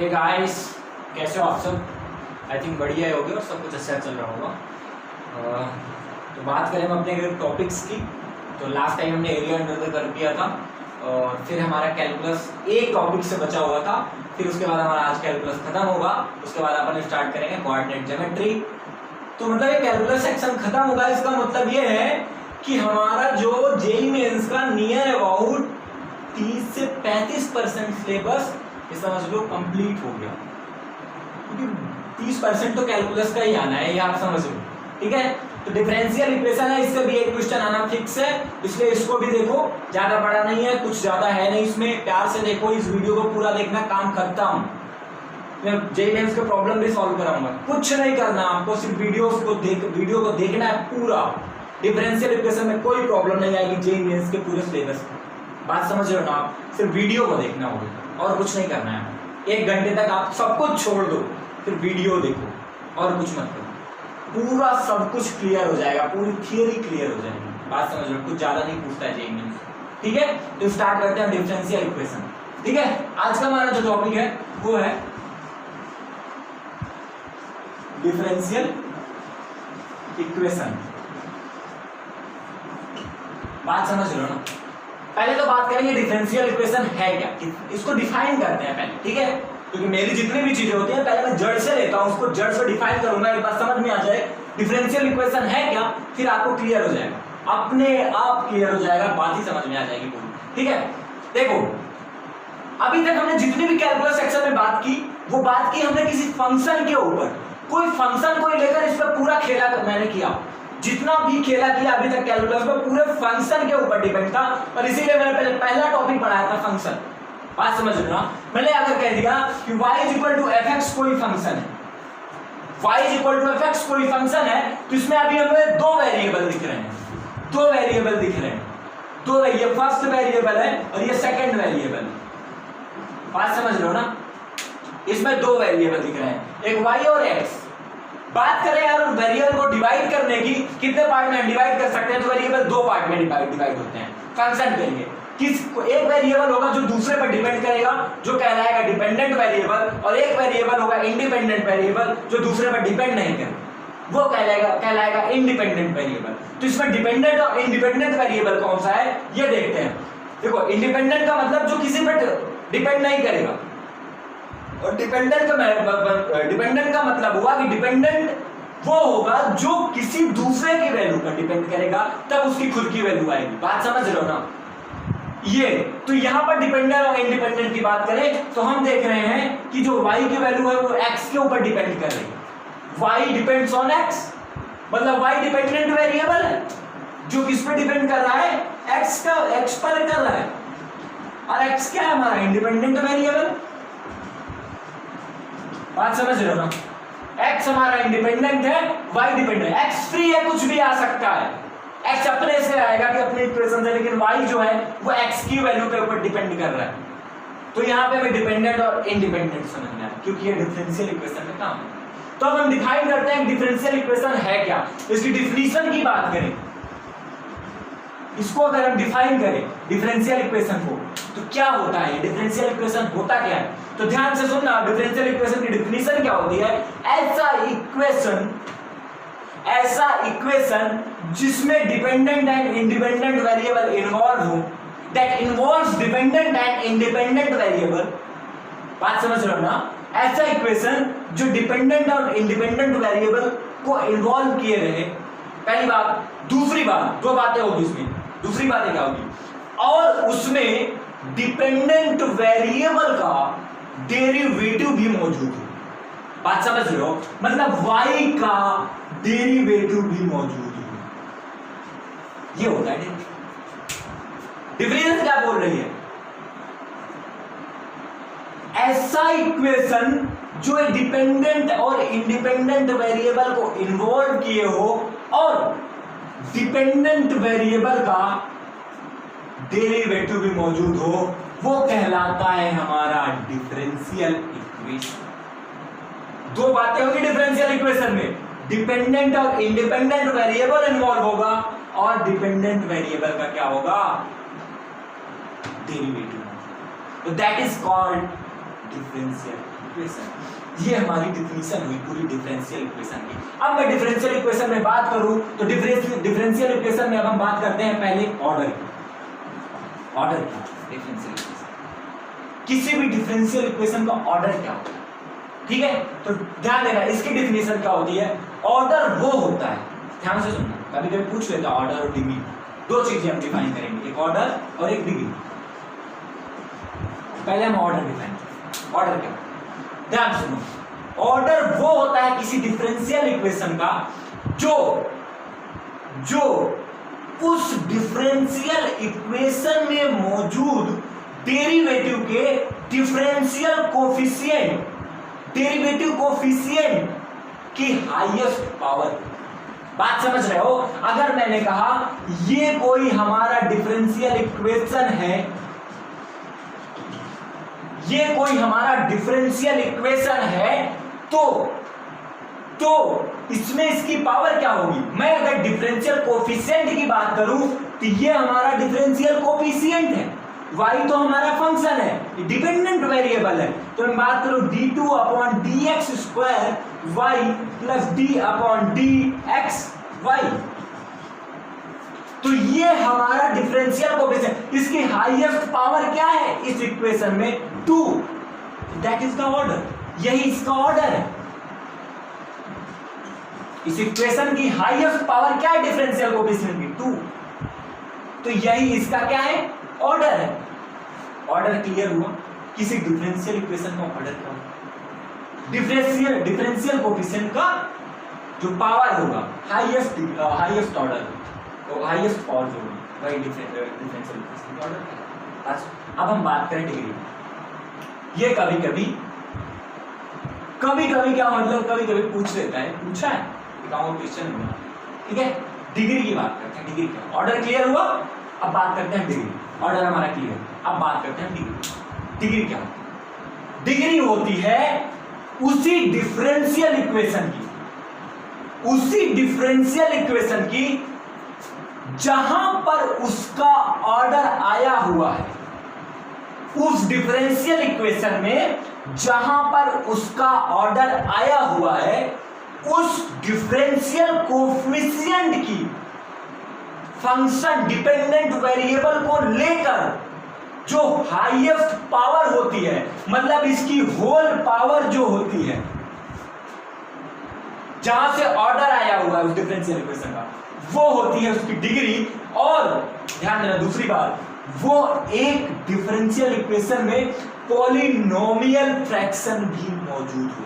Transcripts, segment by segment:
Hey guys, कैसे हो आप सब? आई थिंक बढ़िया ही होगे और सब कुछ अच्छा चल रहा होगा। तो बात करें हम अपने टॉपिक्स की। तो लास्ट टाइम हमने एरिया अंडर कर दिया था और फिर हमारा कैलकुलस एक टॉपिक से बचा हुआ था। फिर उसके बाद हमारा आज कैलकुलस खत्म होगा। उसके बाद अपन स्टार्ट करेंगे कोऑर्डिनेट ज्योमेट्री। तो मतलब ये कैलकुलस सेक्शन खत्म होगा, इसका मतलब ये है कि हमारा जो जेईई मेंस का नियर अबाउट 30 से 35% सिलेबस ये समझ लो कंप्लीट हो गया, क्योंकि 30% तो कैलकुलस का ही आना है, ये आप समझ लो। ठीक है, तो डिफरेंशियल इक्वेशन है, इससे भी एक क्वेश्चन आना फिक्स है, इसलिए इसको भी देखो। ज्यादा बड़ा नहीं है, कुछ ज्यादा है नहीं इसमें, प्यार से देखो, इस वीडियो को पूरा देखना, काम खत्म। मैं जेईई मेंस के प्रॉब्लम भी सॉल्व कराऊंगा, कुछ नहीं करना आपको, सिर्फ वीडियो को देखना है पूरा। डिफरेंशियल इक्वेशन में कोई प्रॉब्लम नहीं आएगी जेईई मेंस के पूरे सिलेबस में। बात समझ रहे हो ना आप? सिर्फ वीडियो को देखना होगा और कुछ नहीं करना है। 1 घंटे तक आप सब कुछ छोड़ दो, फिर वीडियो देखो और कुछ मत करो, पूरा सब कुछ क्लियर हो जाएगा, पूरी थियरी क्लियर हो जाएगी। बात समझ लो, कुछ ज्यादा नहीं पूछता है जेईई मेंस। ठीक है, तो स्टार्ट करते हैं डिफरेंशियल इक्वेशन। ठीक है, आज का हमारा जो टॉपिक है वो है डिफरेंशियल इक्वेशन। बात समझ लो ना? पहले तो बात करेंगे डिफरेंशियल इक्वेशन है क्या, इसको डिफाइन करते हैं पहले। ठीक है, क्योंकि मेरी जितनी भी चीजें होती हैं पहले मैं जड़ से लेता हूं, उसको जड़ से डिफाइन करूंगा, एक बात समझ में आ जाए डिफरेंशियल इक्वेशन है क्या, फिर आपको क्लियर हो जाएगा, अपने आप क्लियर हो जाएगा, बात ही समझ में आ जाएगी पूरी। ठीक है, देखो अभी तक हमने जितनी भी कैलकुलस सेक्शन में बात की, वो बात की हमने किसी फंक्शन के ऊपर, कोई फंक्शन को लेकर इस पर पूरा खेला मैंने किया। जितना भी खेला किया अभी तक कैलकुलस में पूरे फंक्शन के ऊपर डिपेंड था, और इसीलिए मैंने पहला टॉपिक पढ़ाया था फंक्शन। बात समझ रहे हो? मैंने अगर कह दिया कि y = fx कोई फंक्शन है, y = fx कोई फंक्शन है, तो इसमें अभी हमें 2 वेरिएबल दिख रहे हैं, 2 वेरिएबल दिख रहे हैं, तो ये फर्स्ट वेरिएबल है और ये सेकंड वेरिएबल। बात समझ रहे हो ना? इसमें 2 वेरिएबल दिख रहे हैं, एक y और x। बात करें यार वेरिएबल को डिवाइड करने की, कितने पार्ट में डिवाइड कर सकते हैं, तो वेरिएबल 2 पार्ट में डिवाइड होते हैं फंक्शन के लिए। एक वेरिएबल होगा जो दूसरे पर डिपेंड करेगा, जो कहलाएगा डिपेंडेंट वेरिएबल, और एक वेरिएबल होगा इंडिपेंडेंट वेरिएबल जो दूसरे पर डिपेंड नहीं करे, वो कहलाएगा इंडिपेंडेंट वेरिएबल। तो इसमें डिपेंडेंट और इंडिपेंडेंट वेरिएबल कौन सा है ये देखते हैं। देखो इंडिपेंडेंट का मतलब जो किसी पर डिपेंड नहीं करेगा, और डिपेंडेंट का मतलब हुआ कि डिपेंडेंट वो होगा जो किसी दूसरे की वैल्यू पर डिपेंड करेगा, तब उसकी खुद की वैल्यू आएगी। बात समझ रहे हो ना? ये तो यहां पर डिपेंडेंट और इंडिपेंडेंट की बात करें तो हम देख रहे हैं कि जो y की वैल्यू है वो x के ऊपर डिपेंड कर रही है। y डिपेंड्स ऑन x, मतलब y डिपेंडेंट वेरिएबल है जो किस पे डिपेंड कर रहा है, x पर कर रहा है, और x क्या है हमारा इंडिपेंडेंट वेरिएबल। बात समझ रहे हो ना? x हमारा इंडिपेंडेंट है, y डिपेंडेंट है। x फ्री है, कुछ भी आ सकता है, x अपने से आएगा कि अपनी इक्वेशन से, लेकिन y जो है वो x की वैल्यू के ऊपर डिपेंड कर रहा है। तो यहाँ पे हमें डिपेंडेंट और इंडिपेंडेंट समझना है, क्योंकि ये डिफरेंशियल इक्वेशन का काम है। तो अब हम डिफाइन करते हैं डिफरेंशियल इक्वेशन है क्या। इसकी डिफिनीशन की बात करें, इसको अगर हम डिफाइन करें डिफरेंशियल इक्वेशन को, तो क्या होता है, डिफरेंशियल इक्वेशन होता क्या है? तो ध्यान से सुनना, डिफरेंशियल इक्वेशन की डिफिनीशन क्या होती है? ऐसा इक्वेशन जिसमें dependent and independent variable involve हो, that involves dependent and independent variable. बात समझ रहे हो ना? ऐसा इक्वेशन जो डिपेंडेंट और इंडिपेंडेंट वेरिएबल को इन्वॉल्व किए रहे, पहली बात। दूसरी बात, 2 बातें होगी इसमें, दूसरी बात क्या होगी, और उसमें डिपेंडेंट वेरिएबल का डेरिवेटिव भी मौजूद है। बात समझ रहे हो? मतलब y का डेरिवेटिव भी मौजूद है, ये होता है डिफरेंस। क्या बोल रही है? ऐसा इक्वेशन जो डिपेंडेंट और इंडिपेंडेंट वेरिएबल को इन्वॉल्व किए हो और डिपेंडेंट वेरिएबल का डेरिवेटिव भी मौजूद हो, वो कहलाता है हमारा डिफरेंशियल इक्वेशन। 2 बातें होगी डिफरेंशियल इक्वेशन में, डिपेंडेंट और इंडिपेंडेंट वेरिएबल इन्वॉल्व होगा, और डिपेंडेंट वेरिएबल का क्या होगा, डेरिवेटिव। तो that is called differential equation. ये हमारी डिफिनीशन हुई पूरी डिफरेंशियल इक्वेशन की। अब मैं डिफरेंशियल इक्वेशन में बात करूं तो डिफरेंशियल इक्वेशन में अब हम बात करते हैं पहले ऑर्डर की। ऑर्डर क्या डिफरेंशियल इक्वेशन, किसी भी डिफरेंशियल इक्वेशन का ऑर्डर क्या होता है, ठीक है। तो ध्यान देना इसकी डिफिनीशन क्या होती है। ऑर्डर वो होता है, ध्यान से सुनना, कभी कभी पूछ लेता ऑर्डर और डिग्री, दो चीजें हम डिफाइन करेंगे, एक ऑर्डर और एक डिग्री। पहले हम ऑर्डर डिफाइन करेंगे। ऑर्डर क्या, ध्यान सुनो, ऑर्डर वो होता है किसी डिफरेंशियल इक्वेशन का जो उस डिफरेंशियल इक्वेशन में मौजूद डेरिवेटिव के डिफरेंशियल कोफिशिएंट की हाईएस्ट पावर। बात समझ रहे हो। अगर मैंने कहा ये कोई हमारा डिफरेंशियल इक्वेशन है, ये कोई हमारा डिफरेंशियल इक्वेशन है, तो इसमें इसकी पावर क्या होगी। मैं अगर डिफरेंशियल कोफिशिएंट की बात करूं तो ये हमारा डिफरेंशियल कोफिशिएंट है, y तो हमारा फंक्शन है, डिपेंडेंट वेरिएबल है। तो मैं बात करूं d2 upon dx square y plus d upon dx y, तो ये हमारा डिफरेंशियल कोफिशिएंट, इसकी हाईएस्ट पावर क्या है इस इक्वेशन में 2, दैट इज द ऑर्डर, यही इसका ऑर्डर है। इस इक्वेशन की हाईएस्ट पावर क्या है डिफरेंशियल कोफिशिएंट की 2, तो यही इसका क्या है ऑर्डर है। ऑर्डर क्लियर हुआ। किसी डिफरेंशियल इक्वेशन का ऑर्डर क्या होगा, डिफरेंशियल कोफिशिएंट का जो पावर होगा हाईएस्ट ऑर्डर, तो हाईएस्ट पावर जो होगी वही डिफरेंशियल इक्वेशन का ऑर्डर है। अब हम बात करें डिग्री। ये कभी कभी क्या मतलब कभी कभी पूछ लेता है, पूछा है क्वेश्चन में, ठीक है। डिग्री की बात करते हैं, डिग्री क्या, ऑर्डर क्लियर हुआ। अब बात करते हैं डिग्री, ऑर्डर हमारा क्लियर, अब बात करते हैं डिग्री। डिग्री क्या होती है, डिग्री होती है उसी डिफरेंशियल इक्वेशन की जहां पर उसका ऑर्डर आया हुआ है, उस डिफरेंशियल इक्वेशन में जहां पर उसका ऑर्डर आया हुआ है, उस डिफरेंशियल कोफिशिएंट की फंक्शन डिपेंडेंट वेरिएबल को लेकर जो हाईएस्ट पावर होती है, मतलब इसकी होल पावर जो होती है, जहां से ऑर्डर आया हुआ है उस डिफरेंशियल इक्वेशन का, वो होती है उसकी डिग्री। और ध्यान देना दूसरी बात, वो एक डिफरेंशियल इक्वेशन में पॉलिनोमियल फ्रैक्शन भी मौजूद हो।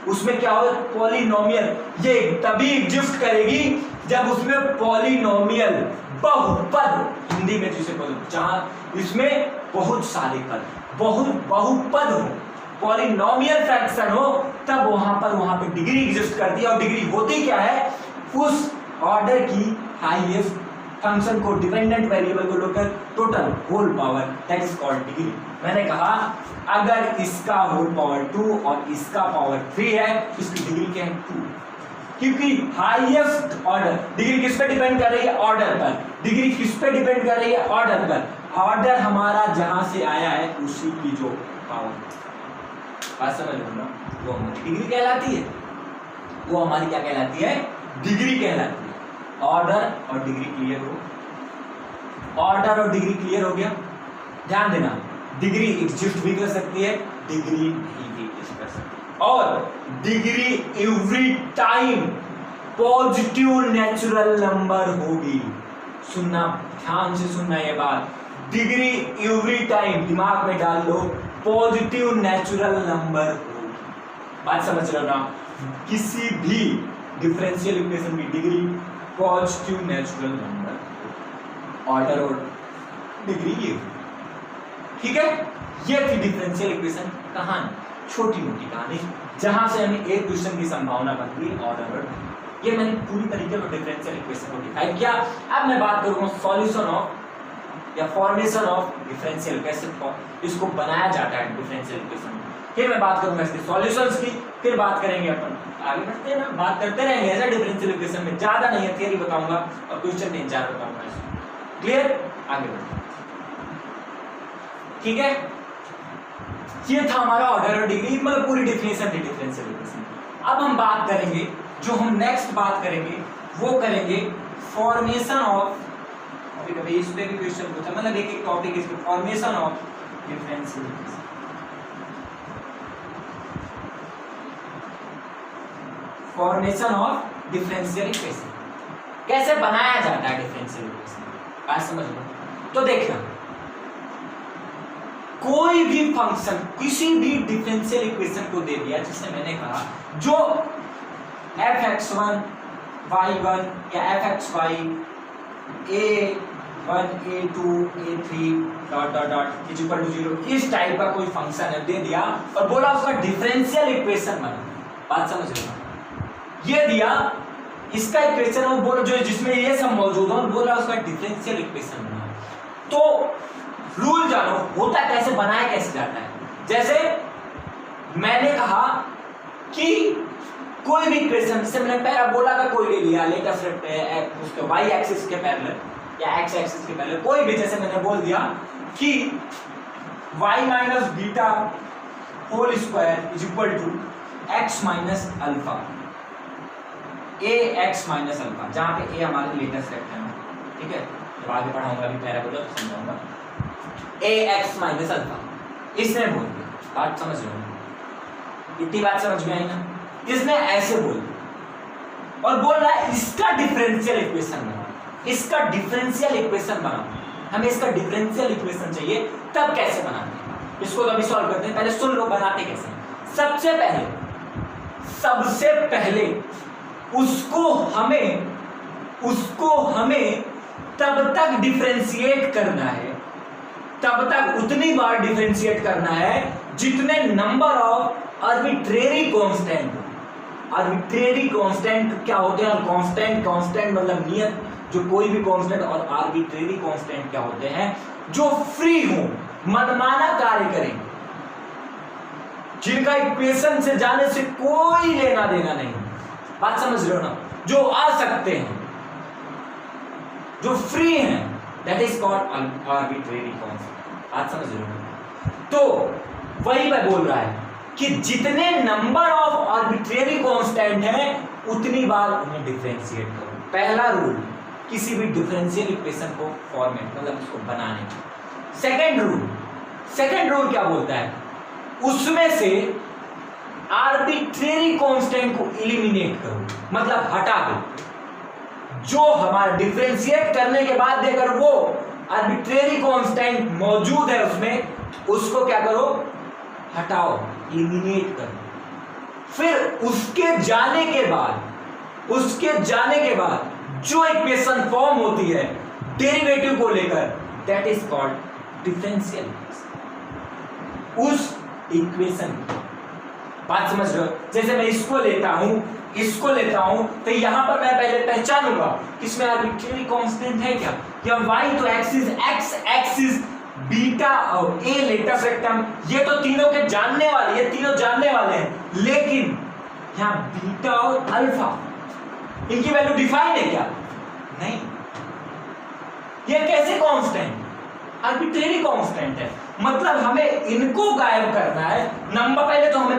उसमें क्या होगा, पॉलिनोमियल, ये तभी एग्जिस्ट करेगी जब उसमें पॉलिनोमियल बहुपद, हिंदी में जिसे बोलते, जहां इसमें बहुत सारे पद, बहुपद हो, पॉलिनोमियल फ्रैक्शन हो, तब वहां पे डिग्री एग्जिस्ट करती है। और डिग्री होती क्या है, उस ऑर्डर की हाईएस्ट फंक्शन को, डिपेंडेंट वेरिएबल को लेकर total whole power, that is called degree. मैंने कहा अगर इसका होल पावर 2 और इसका पावर 3 है, इसकी डिग्री क्या है 2, क्योंकि हाईएस्ट ऑर्डर, डिग्री किस पे डिपेंड कर रही है, ऑर्डर पर। डिग्री किस पे डिपेंड कर रही है, ऑर्डर पर। ऑर्डर हमारा जहां से आया है उसी की जो पावर, बात समझ लो ना, वो हमारी डिग्री कहलाती है, वो हमारी क्या कहलाती है, डिग्री कहलाती है। ऑर्डर और डिग्री क्लियर हो, ऑर्डर और डिग्री क्लियर हो गया। ध्यान देना, डिग्री एग्जिस्ट भी कर सकती है, डिग्री नहीं भी एग्जिस्ट कर सकती है, और degree every time positive natural number होगी। सुनना, ध्यान से सुनना ये बात, डिग्री एवरी टाइम दिमाग में डाल लो, पॉजिटिव नेचुरल नंबर होगी। बात समझ रहे हो ना, किसी भी डिफरेंशियल इक्वेशन की degree positive natural number, order और डिग्री ये, ठीक है। ये थी डिफरेंशियल इक्वेशन कहानी, छोटी मोटी कहानी, जहां से हमें एक क्वेश्चन की संभावना बनती है ऑर्डर और, ये मैंने पूरी तरीके से डिफरेंशियल इक्वेशन को डिफाइन किया। अब मैं बात करूंगा सॉल्यूशन ऑफ या फॉर्मेशन ऑफ डिफरेंशियल इक्वेशन, इसको बनाया जाता है डिफरेंशियल इक्वेशन। फिर मैं बात करूंगा इसके सॉल्यूशंस की, फिर बात करेंगे अपन, आगे बढ़ते हैं ना, बात करते रहेंगे ऐसा डिफरेंशियल इक्वेशन में, ज्यादा नहीं है, थियरी बताऊंगा और क्वेश्चन 3-4 बताऊंगा। क्लियर, आगे बढ़ते हैं, ठीक है। ये था हमारा ऑर्डर और डिग्री, मतलब पूरी डिफिनेशन थी डिफरेंशियल इक्वेशन। अब हम बात करेंगे, जो हम नेक्स्ट बात करेंगे वो करेंगे फॉर्मेशन ऑफ, अभी कभी इस पे भी क्वेश्चन पूछा, मतलब एक एक टॉपिक इसमें, formation of differential equation. Formation of differential equation, कैसे बनाया जाता है डिफरेंशियल इक्वेशन, बात समझ लो। तो देखना, कोई भी फंक्शन किसी भी डिफरेंशियल इक्वेशन को दे दिया, जिससे मैंने कहा जो fx1 y1 या fxy a1 a2 a3 dot dot dot is equal to 0, इस टाइप का कोई फंक्शन है दे दिया और बोला उसका डिफरेंशियल इक्वेशन बना, बात समझ रहे हो? ये दिया इसका इक्वेशन और बोलो जो जिसमें ये सब मौजूद हो, बोला उसका डिफरेंशियल इक्वेशन बना। तो रूल जानो, होता कैसे, बनाया कैसे जाता है। जैसे मैंने कहा कि कोई भी इक्वेशन, जैसे मैंने पैराबोला का कोई ले लिया, लेटेस्ट उसके y एक्सिस के पैरेलल या x एक्सिस के पैरेलल, कोई भी, जैसे मैंने बोल दिया कि y minus beta whole square is equal to x minus alpha, a x minus alpha, जहां पे a हमारे लेटेस्ट वेक्टर है, ठीक है, जब आगे पढ़ाऊंगा अभी पैराबोला तो समझाऊंगा। a x माइनस अल्फा, इसने बोल दिया, बात समझ रहे हो? इतनी बात समझ में आई ना? इसने ऐसे बोल दिया और बोल रहा है इसका डिफरेंशियल इक्वेशन बनाओ, इसका डिफरेंशियल इक्वेशन बनाओ, हमें इसका डिफरेंशियल इक्वेशन चाहिए, तब कैसे बनाते हैं इसको, तो अभी सॉल्व करते हैं। पहले सुन लो बनाते कैसे। सबसे पहले उसको हमें तब तक डिफरेंशिएट करना है, तब तक उतनी बार डिफरेंशिएट करना है जितने number of arbitrary constant. Arbitrary constant क्या होते हैं? कांस्टेंट मतलब नियत, जो कोई भी कांस्टेंट, और आर्बिट्रेरी कांस्टेंट क्या होते हैं? जो फ्री हो, मनमाना कार्य करें, जिनका इक्वेशन से जाने से कोई लेना देना नहीं, बात समझ रहे हो ना? जो आ सकते हैं, जो फ्री हैं, that is called arbitrary constant, बात समझ रहे हो? तो वही मैं बोल रहा है कि जितने नंबर ऑफ आर्बिट्रेरी कांस्टेंट हैं उतनी बार उन्हें डिफरेंशिएट करो। पहला रूल किसी भी डिफरेंशियल इक्वेशन को फॉर्मेट, मतलब उसको बनाने का। सेकंड रूल क्या बोलता है? उसमें से आर्बिट्रेरी कांस्टेंट को एलिमिनेट करो, मतलब हटा दो। जो हमारा डिफरेंशिएट करने के बाद अगर वो आर्बिट्रेरी कांस्टेंट मौजूद है उसमें, उसको क्या करो? हटाओ, एलिमिनेट करो। फिर उसके जाने के बाद जो इक्वेशन फॉर्म होती है डेरिवेटिव को लेकर, that is called differential equation. उस इक्वेशन, बात समझ रहे हो? जैसे मैं इसको लेता हूं तो यहां पर मैं पहले पहचानूंगा इसमें आर्बिट्रेरी कांस्टेंट है क्या, या y तो x एक्सिस बीटा और a लेटेस्ट वेक्टर, ये तो तीनों के जानने वाले, ये तीनों जानने वाले हैं, लेकिन यहां बीटा और अल्फा, इनकी वैल्यू डिफाइन है क्या? नहीं। ये कैसे कांस्टेंट? आर्बिट्रेरी कांस्टेंट है, मतलब हमें इनको गायब करना है।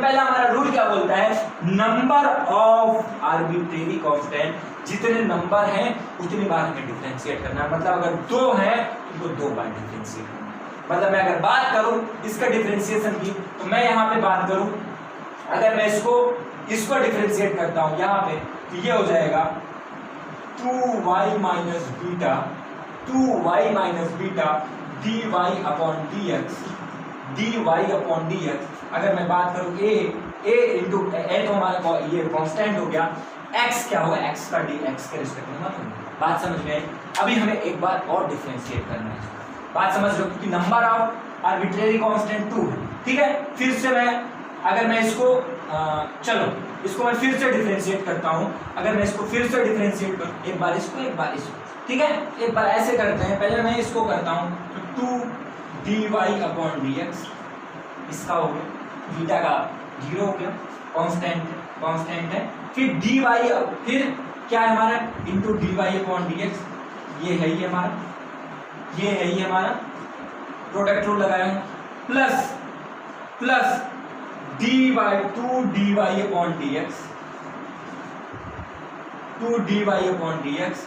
पहला हमारा रूल क्या बोलता है? नंबर ऑफ आर्बिट्रेरी कांस्टेंट, जितने नंबर हैं उतनी बार हमें डिफरेंशिएट करना है। मतलब अगर 2 है तो 2 बार डिफरेंशिएट करना है। मतलब मैं अगर बात करूं इसका डिफरेंशिएशन की, तो मैं यहाँ पे बात करूं, अगर मैं इसको डिफरेंशिएट करता हूं यहाँ पे, तो ये हो जाएगा 2y minus beta dy upon dx। अगर मैं बात करूं a इंटू a, तो हमारा ये कांस्टेंट हो गया, x क्या होगा? x का dx के रिस्पेक्ट में मत होगा। बात समझ में? अभी हमें एक बार और डिफरेंशिएट करना है, बात समझ लो, क्योंकि नंबर ऑफ आर्बिट्रेरी कांस्टेंट 2 है, ठीक है। फिर से अगर मैं इसको इसको मैं फिर से डिफरेंशिएट करता हूं। अगर मैं इसको फिर से डिफरेंशिएट करूं, एक बार इसको, ठीक है, एक बार ऐसे करते हैं। पहले मैं इसको करता हूं, तो 2dy अपॉन dx, इसका हो गया, बीटा का 0 हो गया, कांस्टेंट है। फिर dy, फिर क्या है हमारा? इंटू dy अपॉन dx, ये है ये हमारा प्रोडक्ट रूल लगाया हूं, plus plus D by 2 D Y upon D X, 2 D Y upon D X,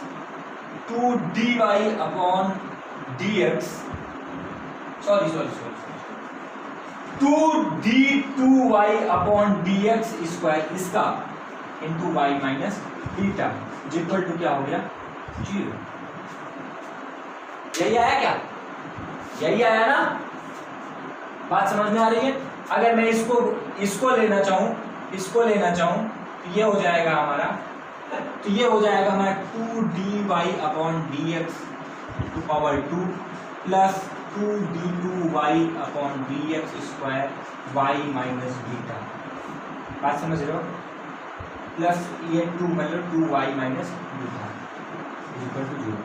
2 D Y upon D X, sorry 2 D 2 Y upon D X square इसका इंटू Y minus beta equal to क्या हो गया 0। यही आया क्या? यही आया ना? बात समझ में आ रही है? अगर मैं इसको लेना चाहूं तो ये हो जाएगा हमारा, तो ये हो जाएगा हमारा 2 D Y upon D X to power 2 plus 2 D 2 Y upon D X square Y minus beta. बात समझ रहे हो? प्लस ये 2 मतलब 2 Y minus beta equal to 0।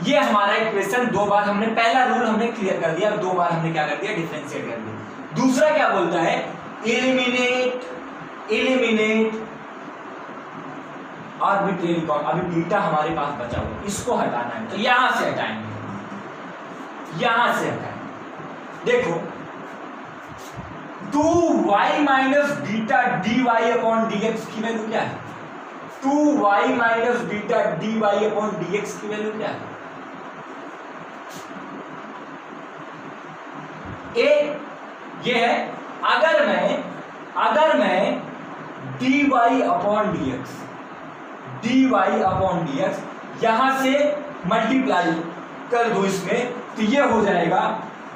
ये हमारा इक्वेशन दो बार हमने, पहला रूल हमने क्लियर कर दिया, दो बार हमने क्या कर दिया? डिफरेंशिएट कर दिया। दूसरा क्या बोलता है? Eliminate arbitrary com. अभी बीटा हमारे पास बचा हुआ, इसको हटाना है, तो यहां से हटाएंगे, यहां से हटाएंगे। देखो 2y minus beta D Y upon D x की वैल्यू क्या है? 2y minus beta D Y upon D x की वैल्यू क्या है? ये है अगर मैं d Y upon D x यहां से मल्टीप्लाई कर दो इसमें, तो ये हो जाएगा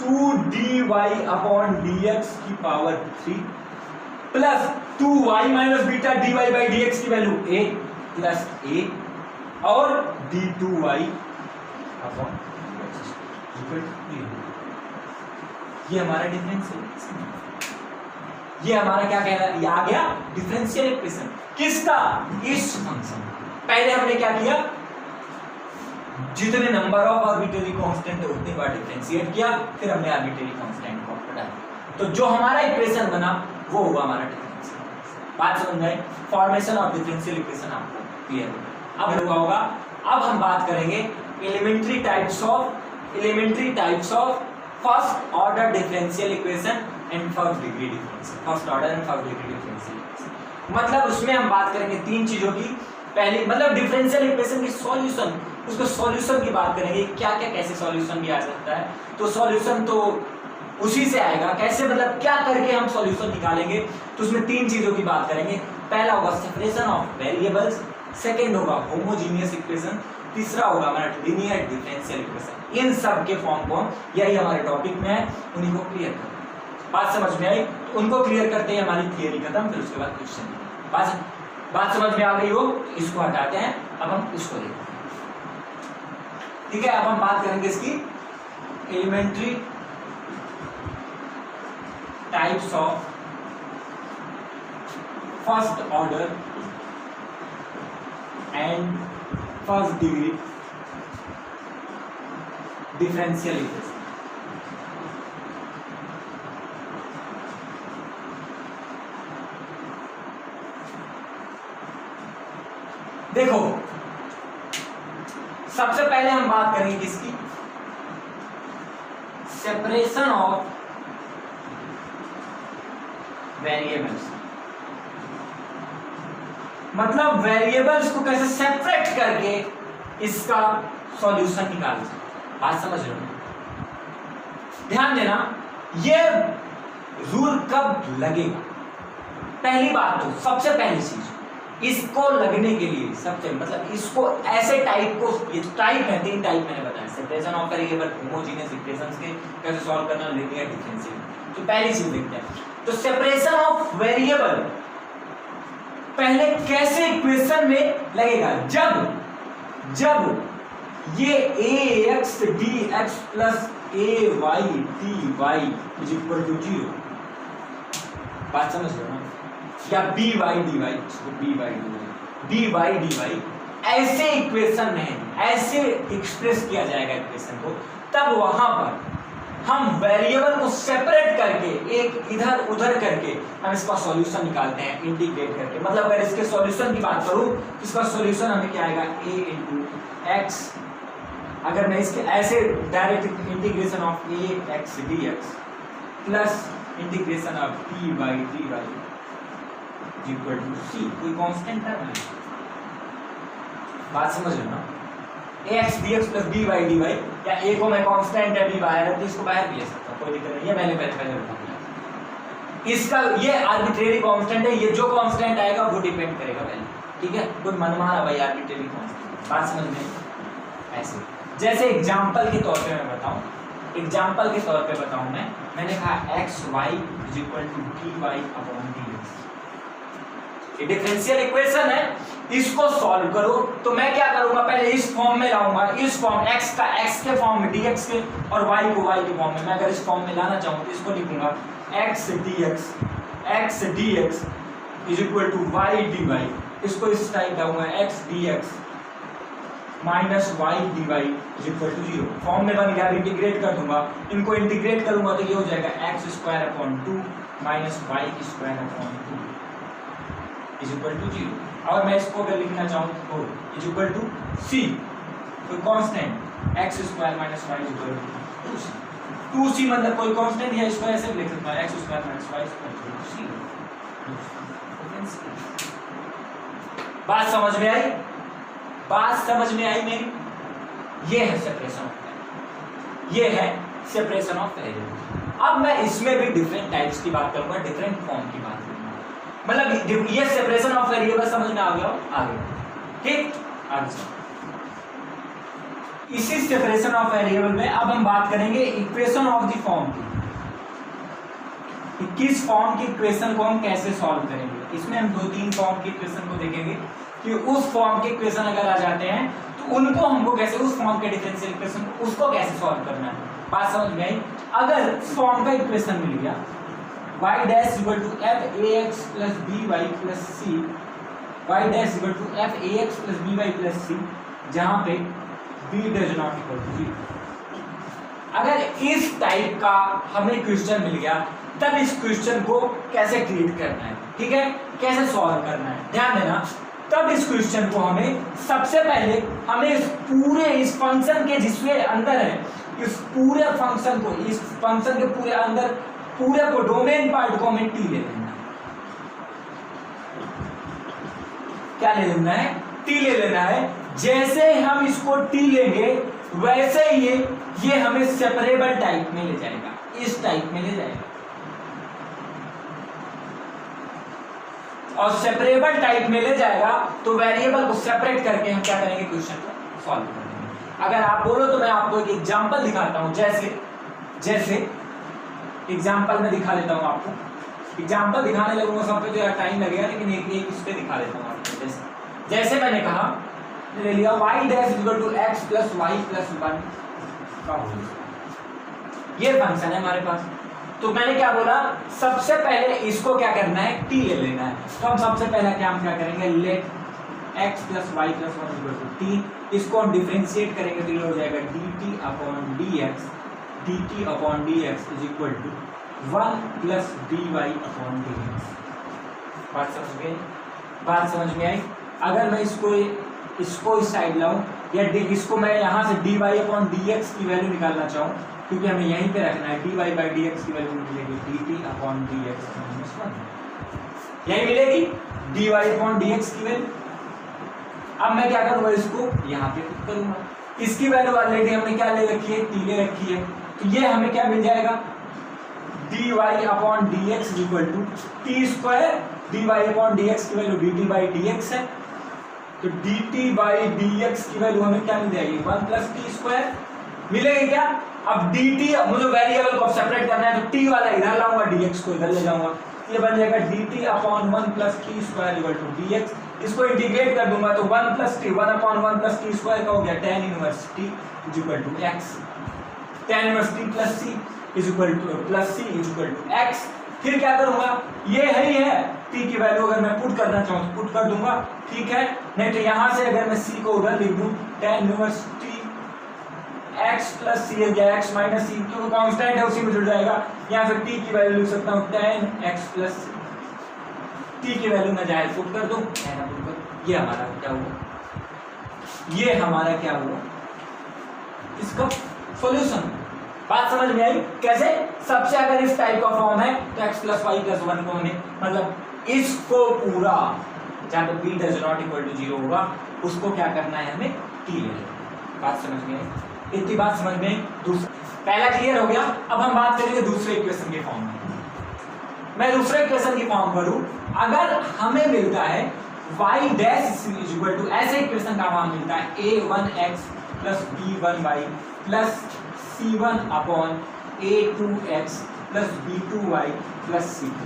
2 D Y upon D x की power 3 plus 2y minus beta D Y by D x की वैल्यू a प्लस a और d2y अपॉन ये हमारा डिफरेंशियल, ये हमारा क्या कहना है? ये आ गया डिफरेंशियल इक्वेशन। किसका? इस फंक्शन। पहले हमने क्या किया? जितने नंबर ऑफ आर्बिट्रेरी कांस्टेंट है उतनी बार डिफरेंशिएट किया, फिर हमने आर्बिट्रेरी कांस्टेंट को हटाया, तो जो हमारा इक्वेशन बना वो हुआ हमारा डिफरेंशियल। बात समझ में आई? फॉर्मेशन ऑफ डिफरेंशियल इक्वेशन आपको क्लियर होगा। अब होगा, अब हम बात करेंगे elementary types of first order differential equation and first degree differential, first order and first degree differential equation. मतलब उसमें हम बात करेंगे तीन चीजों की। पहली मतलब डिफरेंशियल इक्वेशन की सॉल्यूशन, उसको सॉल्यूशन की बात करेंगे, क्या क्या कैसे सॉल्यूशन भी आ सकता है। तो सॉल्यूशन तो उसी से आएगा, कैसे मतलब क्या करके हम सॉल्यूशन निकालेंगे, तो उसमें तीन चीजों की बात करेंगे। पहला होगा सेपरेशन ऑफ वेरिएबल्स, सेकंड होगा होमोजीनियस इक्वेशन, तीसरा होगा हमारा लीनियर डिफरेंशियल इक्वेशन। इन सब के फॉर्म को यही हमारे टॉपिक में है, उन्हीं को क्लियर करें। बात समझ में आई? तो उनको क्लियर करते हैं हमारी थियरी खत्म, फिर उसके बाद क्वेश्चन। बात समझ में आ गई हो? इसको हटाते हैं, अब हम इसको देखते हैं। ठीक है, अब हम बात करेंगे इसकी elementary types of first order and first degree differential equation. देखो सबसे पहले हम बात करेंगे किसकी? सेपरेशन ऑफ वेरिएबल्स, मतलब वेरिएबल्स को कैसे सेपरेट करके इसका सॉल्यूशन निकाल सकते। बात समझ रहे हो? ध्यान देना, ये रूल कब लगेगा? पहली बात तो सबसे पहली चीज, इसको लगने के लिए सबसे मतलब इसको ऐसे टाइप को, ये टाइप है, तीन टाइप मैंने बताया, separation of variable, homogeneous equations के कैसे सॉल्व करना, लीनियर डिफरेंशियल। तो पहली चीज देखते हैं, तो सेपरेशन ऑफ वेरिएबल पहले कैसे इक्वेशन में लगेगा? जब ये ax dx plus ay dy is equal to 0। बात समझ रहे हो ना? या by dy ऐसे इक्वेशन में, ऐसे एक्सप्रेस किया जाएगा इक्वेशन को, तब वहां पर हम वेरिएबल को सेपरेट करके एक इधर उधर करके हम इसका सॉल्यूशन निकालते हैं इंटीग्रेट करके। मतलब अगर इसके सॉल्यूशन की बात करूं तो इसका सॉल्यूशन हमें क्या आएगा? a × x। अगर मैं इसके ऐसे direct integration of ax dx plus integration of T by D Y equal to C, कोई कांस्टेंट टर्म है, बात समझ लो ना। ax dx plus b by dy, या a को मैं कांस्टेंट है b बाहर है तो इसको बाहर भी ले सकता हूं, कोई दिक्कत नहीं है, मैंने पहले बता दिया। इसका ये आर्बिट्रेरी कांस्टेंट है, ये जो कांस्टेंट आएगा वो डिपेंड करेगा पहले, ठीक है, कोई मनमाना भाई आर्बिट्रेरी कांस्टेंट, बात समझ में। ऐसे जैसे एग्जांपल के तौर पे मैं बताऊं, एग्जांपल के तौर पे बताऊं मैंने कहा xy dy अपॉन dx, ये डिफरेंशियल इक्वेशन है, इसको सॉल्व करो तो मैं क्या करूंगा, पहले इस फॉर्म में लाऊंगा, इस फॉर्म x का x के फॉर्म में, dx के, और y को y के फॉर्म में। मैं अगर इस फॉर्म में लाना चाहूं तो इसको लिखूंगा x dx is equal to y dy, इसको इस टाइप लाऊंगा x dx minus y dy is equal to 0, form में बन गया। इंटीग्रेट कर दूंगा, इनको इंटीग्रेट करूंगा तो ये हो जाएगा x square upon 2 minus y square upon 2 is equal to 0। और मैं इसको अगर लिखना चाहूँ तो इज इक्वल टू c, कोई constant x square minus y is equal to 2c, 2c मतलब कोई कांस्टेंट है, इसको ऐसे लिख सकता हूँ x square minus y equal to 0। बात समझ में आई, बात समझ में आई मेरी। ये है सेपरेशन ऑफ वेरिएबल, ये है सेपरेशन ऑफ वेरिएबल। अब मैं इसमें भी डिफरेंट टाइप्स की बात करूंगा, डिफरेंट फॉर्म की बात करूंगा, मतलब ये सेपरेशन ऑफ वेरिएबल समझ में आ गया, आगे ठीक। आगे इसी सेपरेशन ऑफ वेरिएबल में अब हम बात करेंगे इक्वेशन ऑफ द फॉर्म की, किस फॉर्म की इक्वेशन को हम कैसे सॉल्व करेंगे। इसमें हम 2-3 फॉर्म की इक्वेशन को देखेंगे कि उस फॉर्म के इक्वेशन अगर आ जाते हैं तो उनको हमको कैसे, उस फॉर्म के डिफरेंशियल इक्वेशन को उसको कैसे सॉल्व करना है। बात समझ में आई। अगर फॉर्म का इक्वेशन मिल गया y dash equal to f ax plus by plus c, y dash equal to f ax plus by plus c, जहां पे b does not equal to 0। अगर इस टाइप का हमें क्वेश्चन मिल गया तब इस क्वेश्चन को कैसे ट्रीट करना है, ठीक है, कैसे सॉल्व करना है, ध्यान देना। तब इस क्वेश्चन को हमें सबसे पहले इस पूरे इस फंक्शन के जिसमें अंदर है, इस पूरे फंक्शन को, इस फंक्शन के पूरे अंदर पूरे को, डोमेन पार्ट को हमें टी ले लेना है। क्या ले लेना है, टी ले लेना है। जैसे हम इसको टी लेंगे वैसे ही ये हमें सेपरेबल टाइप में ले जाएगा, इस टाइप में ले जाएगा, और सेपरेबल टाइप में ले जाएगा तो वेरिएबल को सेपरेट करके हम क्या करेंगे, क्वेश्चन को सॉल्व करेंगे। अगर आप बोलो तो मैं आपको एक एग्जांपल दिखाता हूं, जैसे एग्जाम्पल में दिखा देता हूँ आपको, एग्जाम्पल दिखाने लगूंगा सब पे तो यार टाइम लगेगा, लेकिन एक इस पे दिखा देता हूँ आपको। जैसे मैंने कहा, ले लिया y dash equal to x plus y plus 1 का होल, ये फंक्शन है हमारे पास। तो मैंने क्या बोला, सबसे पहले इसको क्या करना है, t ले लेना है। तो हम सबसे पहले हम क्या करेंगे, let x plus y plus 1 equal to t, इसको हम डिफरेंशिएट करेंगे तो ये हो जाएगा dt upon dx, dt upon dx is equal to 1 plus dy upon dx। बात समझ गई, बात समझ में आई। अगर मैं इसको इस साइड लाऊं या इसको मैं यहाँ से dy अपॉन dx की वैल्यू निकालना चाहूँ, क्योंकि हमें यहीं पे रखना है, dy बाई dx की वैल्यू मिलेगी dt अपॉन dx माइनस 1, यही मिलेगी dy अपॉन dx की वैल्यू। अब मैं क्या करूँगा, इसको यहाँ पे पुट करूँगा, इसकी वैल्यू ऑलरेडी हमने क्या ले रखी है, t ले रखी है, तो ये हमें क्या मिल जाएगा, dy upon dx equal to t square, dy upon dx की वैल्यू dt बाई dx है, तो dt बाई dx की वैल्यू हमें क्या मिल जाएगी, 1 प्लस टी स्क्वायर मिलेगी क्या। अब dt, मुझे वेरिएबल को सेपरेट करना है तो t वाला इधर लाऊंगा, dx को इधर ले जाऊंगा, ये बन जाएगा dt upon 1 plus t square equal to dx। इसको इंटीग्रेट कर दूंगा तो 1 plus t, 1 upon 1 plus t square का हो गया tan inverse t is equal to x, tan inverse t plus c is equal to plus c is equal to x। फिर क्या करूंगा, ये है t की वैल्यू अगर मैं पुट करना चाहूँ तो पुट कर दूंगा, ठीक है, नहीं तो यहाँ से अगर मैं c को उधर लिख दूं, tan inverse t x plus C है, x माइनस सी, क्योंकि कांस्टेंट है उसी में जुड़ जाएगा। यहाँ से t की वैल्यू लिख सकता हूँ tan x प्लस t की वैल्यू मैं जाहिर पुट कर दूं, ये हमारा क्या हुआ, ये हमारा क्या हुआ, इसका सॉल्यूशन। बात समझ में आई कैसे? सबसे अगर इस टाइप का फॉर्म है तो x plus y plus one को हमें मतलब इसको पूरा जहां पे b does not equal to 0 होगा उसको क्या करना है हमें t ले लेना। बात समझ में आई? इतनी बात समझ में? दूसरा पहला क्लियर हो गया। अब हम बात करेंगे दूसरे इक्वेशन के फॉर्म में। मैं दूसरे इक्वेशन की फॉर्म करूं, अगर हमें मिलता है y dash is equal to, ऐसे इक्वेशन का मान मिलता है a1x plus b1y plus c1 upon a2x plus b2y plus c2,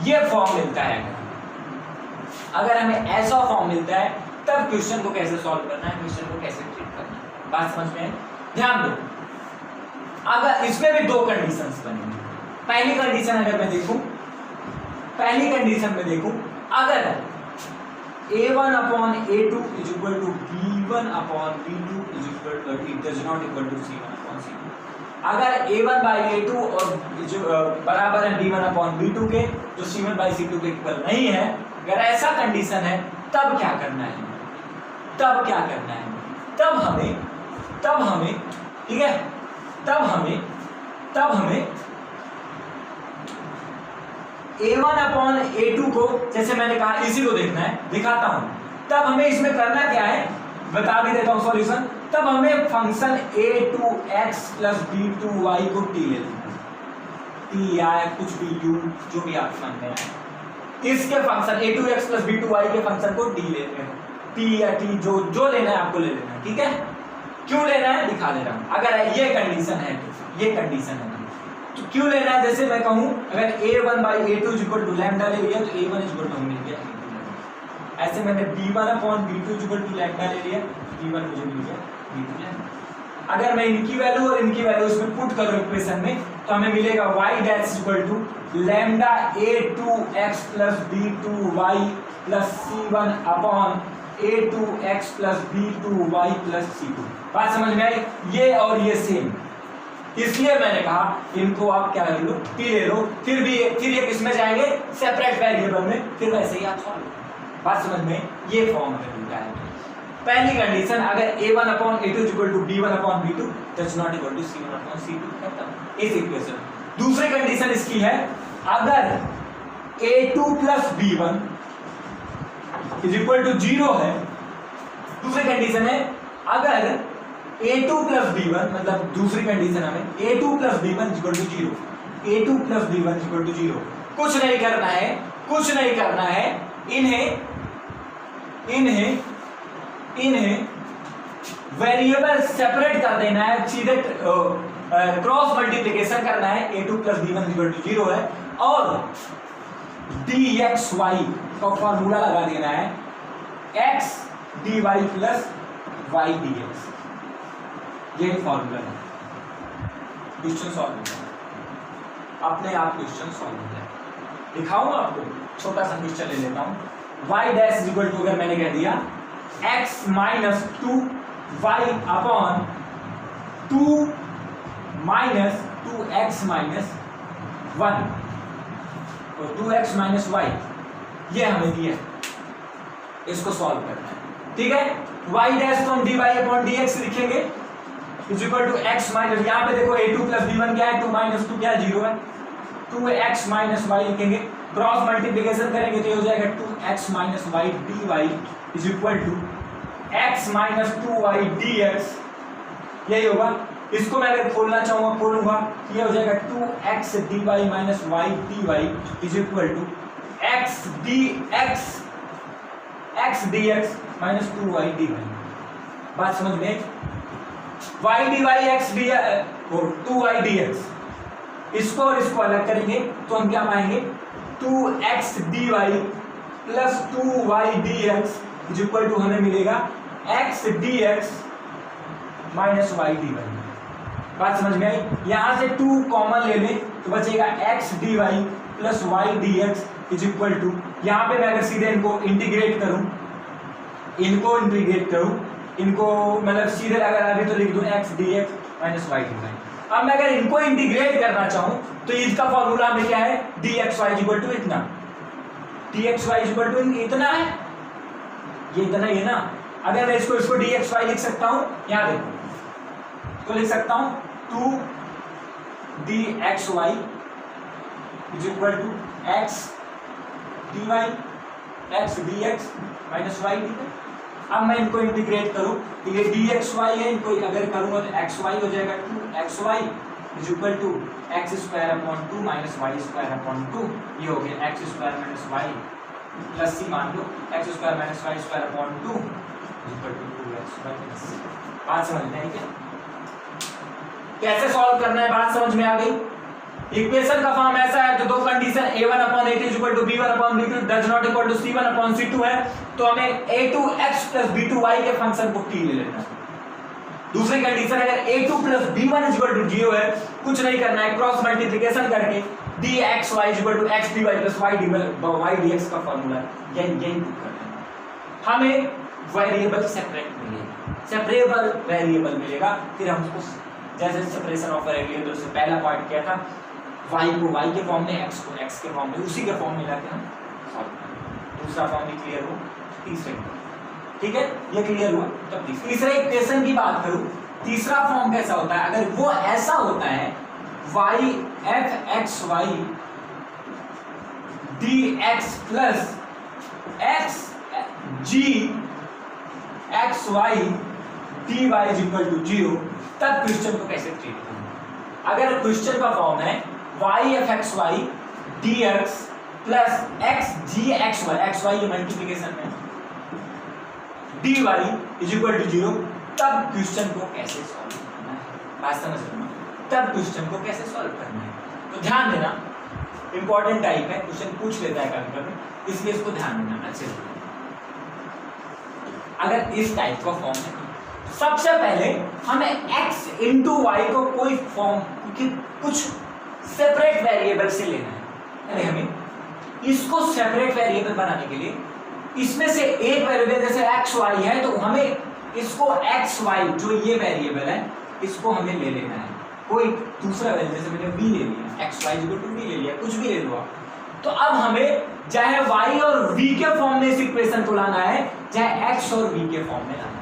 ये फॉर्म मिलता है। अगर हमें ऐसा फॉर्म मिलता है तब क्वेश्चन को कैसे सॉल्व करना है, क्वेश्चन को कैसे ट्रीट करना है, बात समझ में है? ध्यान दो, अगर इसमें भी दो कंडीशंस बनेंगी। पहली कंडीशन अगर मैं देखूं, पहली कंडीशन में देखूं, अगर a1 upon a2 is equal to b1 upon b2 is equal to, it does not equal to c1 upon c2, अगर a1 बाई a2 और जो बराबर है b1 अपॉन b2 के, जो c1 बाई c2 के इक्वल नहीं है, अगर ऐसा कंडीशन है तब क्या करना है? तब क्या करना है? तब हमें ठीक है, तब हमें a1 अपॉन a2 को, जैसे मैंने कहा इसी को देखना है, दिखाता हूं। तब हमें इसमें करना क्या है बता भी देता हूं सॉल्यूशन। तब हमें फंक्शन a2x प्लस b2y को t ले लेना, t या कुछ भी u जो भी आप मान लेना है, इसके फंक्शन a2x प्लस b2y के फंक्शन को t ले लेना, t या t जो लेना है आपको ले लेना है, ठीक है? क्यों लेना है दिखा दे रहा हूं। अगर ये कंडीशन है तो ये कंडीशन है तो क्यों लेना है, जैसे मैं कहूं अगर a1 by a2 is equal to lambda ले लिया तो a1 इज इक्वल टू मिल गया। ऐसे मैंने b1 upon b2 is equal to lambda ले लिया, b1 मुझे मिल गया b2 लैम्डा। अगर मैं इनकी वैल्यू और इनकी वैल्यू इसमें पुट करूं इक्वेशन में तो हमें मिलेगा y dash is equal to lambda a2x plus b2y plus c1 upon a2x plus b2y plus c2। बात समझ में आई? ये और ये सेम, इसलिए मैंने कहा इनको आप क्या कर लो, t ले लो, फिर ये किसमें जाएंगे सेपरेट वेरिएबल में, फिर वैसे ही आप सॉल्व करो। बात समझ में? ये फॉर्म हमें मिलता है। पहली कंडीशन, अगर a1 upon a2 equal to b1 upon b2 does not equal to c1 upon c2, खत्म इस इक्वेशन। दूसरी कंडीशन इसकी है, अगर a2 plus b1 is equal to 0 है, दूसरी कंडीशन है अगर a2 प्लस b1, मतलब दूसरी कंडीशन हमें a2 plus b1 equal to 0, a2 plus b1 equal to 0, कुछ नहीं करना है, इन्हें वेरिएबल सेपरेट कर देना है, सीधे क्रॉस मल्टीप्लिकेशन करना है। a2 plus b1 equal to 0 है और dxy का फॉर्मूला लगा देना है x dy plus y dx, ये फॉर्मूला है। क्वेश्चन सॉल्व हो गया, अपने आप क्वेश्चन सॉल्व हो गया। दिखाऊंगा आपको, छोटा सा क्वेश्चन ले लेता हूं। y dash is equal to, अगर मैंने कह दिया x minus 2y upon 2 minus 2x minus 1 और 2x माइनस y, ये हमें दिया, इसको सॉल्व करना है, ठीक है? y डैश को हम dy अपॉन dx लिखेंगे is equal to x minus, यहाँ पे देखो a2 प्लस b1 क्या है, 2 माइनस 2 क्या है, 0 है, 2x माइनस y लिखेंगे, क्रॉस मल्टीप्लिकेशन करेंगे तो ये हो जाएगा 2x minus y dy is equal to x minus 2y dx, यही होगा। इसको मैं अगर खोलना चाहूंगा खोलूंगा, ये हो जाएगा 2x dy minus y dy is equal to x dx minus 2y dy। बात समझ में? y dy x dy और 2y dx, इसको और इसको अलग करेंगे तो हम क्या पाएंगे, 2x dy plus 2y dx is equal to हमें मिलेगा x dx minus y dy। बात समझ में आई? यहां से 2 कॉमन ले लें तो बचेगा x dy plus y dx is equal to, यहां पे मैं अगर सीधे इनको इंटीग्रेट करूं, इनको मतलब सीधे अगर अभी तो लिख दूं x dx minus y dy। अब मैं अगर इनको इंटीग्रेट करना चाहूं तो इसका फॉर्मूला हमें क्या है, dxy इक्वल टू इतना, dxy इक्वल टू इतना है, ये इतना ही है ना। अगर मैं इसको dxy लिख सकता हूं, यहां देखो तो लिख सकता हूं 2 dxy is equal to x dy x dx minus y dy। अब मैं इनको इंटीग्रेट करूं तो ये dxy है, इनको अगर करूंगा तो xy हो जाएगा 2xy is equal to x square upon 2 minus y square upon 2। ये हो गया x square minus y plus c मान लो x square minus y square upon 2 is equal to 2x minus c। बात समझ में आई क्या? कैसे सॉल्व करना है बात समझ में आ गई? इक्वेशन का फॉर्म ऐसा है तो दो condition a1 upon a2 is equal to b1 upon b2 does not equal to c1 upon c2 है, तो हमें a2x प्लस b2y के फंक्शन को t ले लेना है। दूसरी कंडीशन अगर a2 plus b1 is equal to 0 है, कुछ नहीं करना है, क्रॉस मल्टीप्लिकेशन करके dxy is equal to x dy plus y dx का फार्मूला यही पुट करना है। हमें वेरिएबल सेपरेबल वेरिएबल मिलेगा, फिर हम उसको जैसे सेपरेशन ऑफ वेरिएबल से पहला पार्ट किया था, y को y के फॉर्म में, x को x के फॉर्म में, उसी के फॉर्म में लाके हम सॉल्व करेंगे। दूसरा फॉर्म भी क्लियर हो, तीसरे ठीक है, ये क्लियर हुआ। तब तीसरे इक्वेशन की बात करूं, तीसरा फॉर्म कैसा होता है? अगर वो ऐसा होता है y f(x,y) dx plus x g xy dy is equal to 0, तब क्वेश्चन को कैसे ट्रीट करें? अगर क्वेश्चन का फॉर्म है y f(x,y) dx plus x g xy ये मल्टीप्लिकेशन है, dy इज इक्वल टू 0, तब क्वेश्चन को कैसे सॉल्व करना है? बात समझ रहे हो? तब क्वेश्चन को कैसे सॉल्व करना है, तो ध्यान देना, इंपॉर्टेंट टाइप है, क्वेश्चन पूछ लेता है कभी कभी, इसलिए इसको ध्यान देना अच्छे से। अगर इस टाइप का फॉर्म है, सबसे पहले हमें x इंटू वाई को कोई फॉर्म कुछ सेपरेट वेरिएबल से लेना है। अरे हमें इसको सेपरेट वेरिएबल बनाने के लिए इसमें से एक वेरिएबल जैसे x y है, तो हमें इसको x y जो ये वेरिएबल है इसको हमें ले लेना है। कोई दूसरा वेरिएबल जैसे मैंने v ले लिया, x y equal to v ले लिया, कुछ भी ले लो, तो अब हमें चाहे y और v के फॉर्म में इस इक्वेशन को लाना है, चाहे x और v के फॉर्म में लाना है।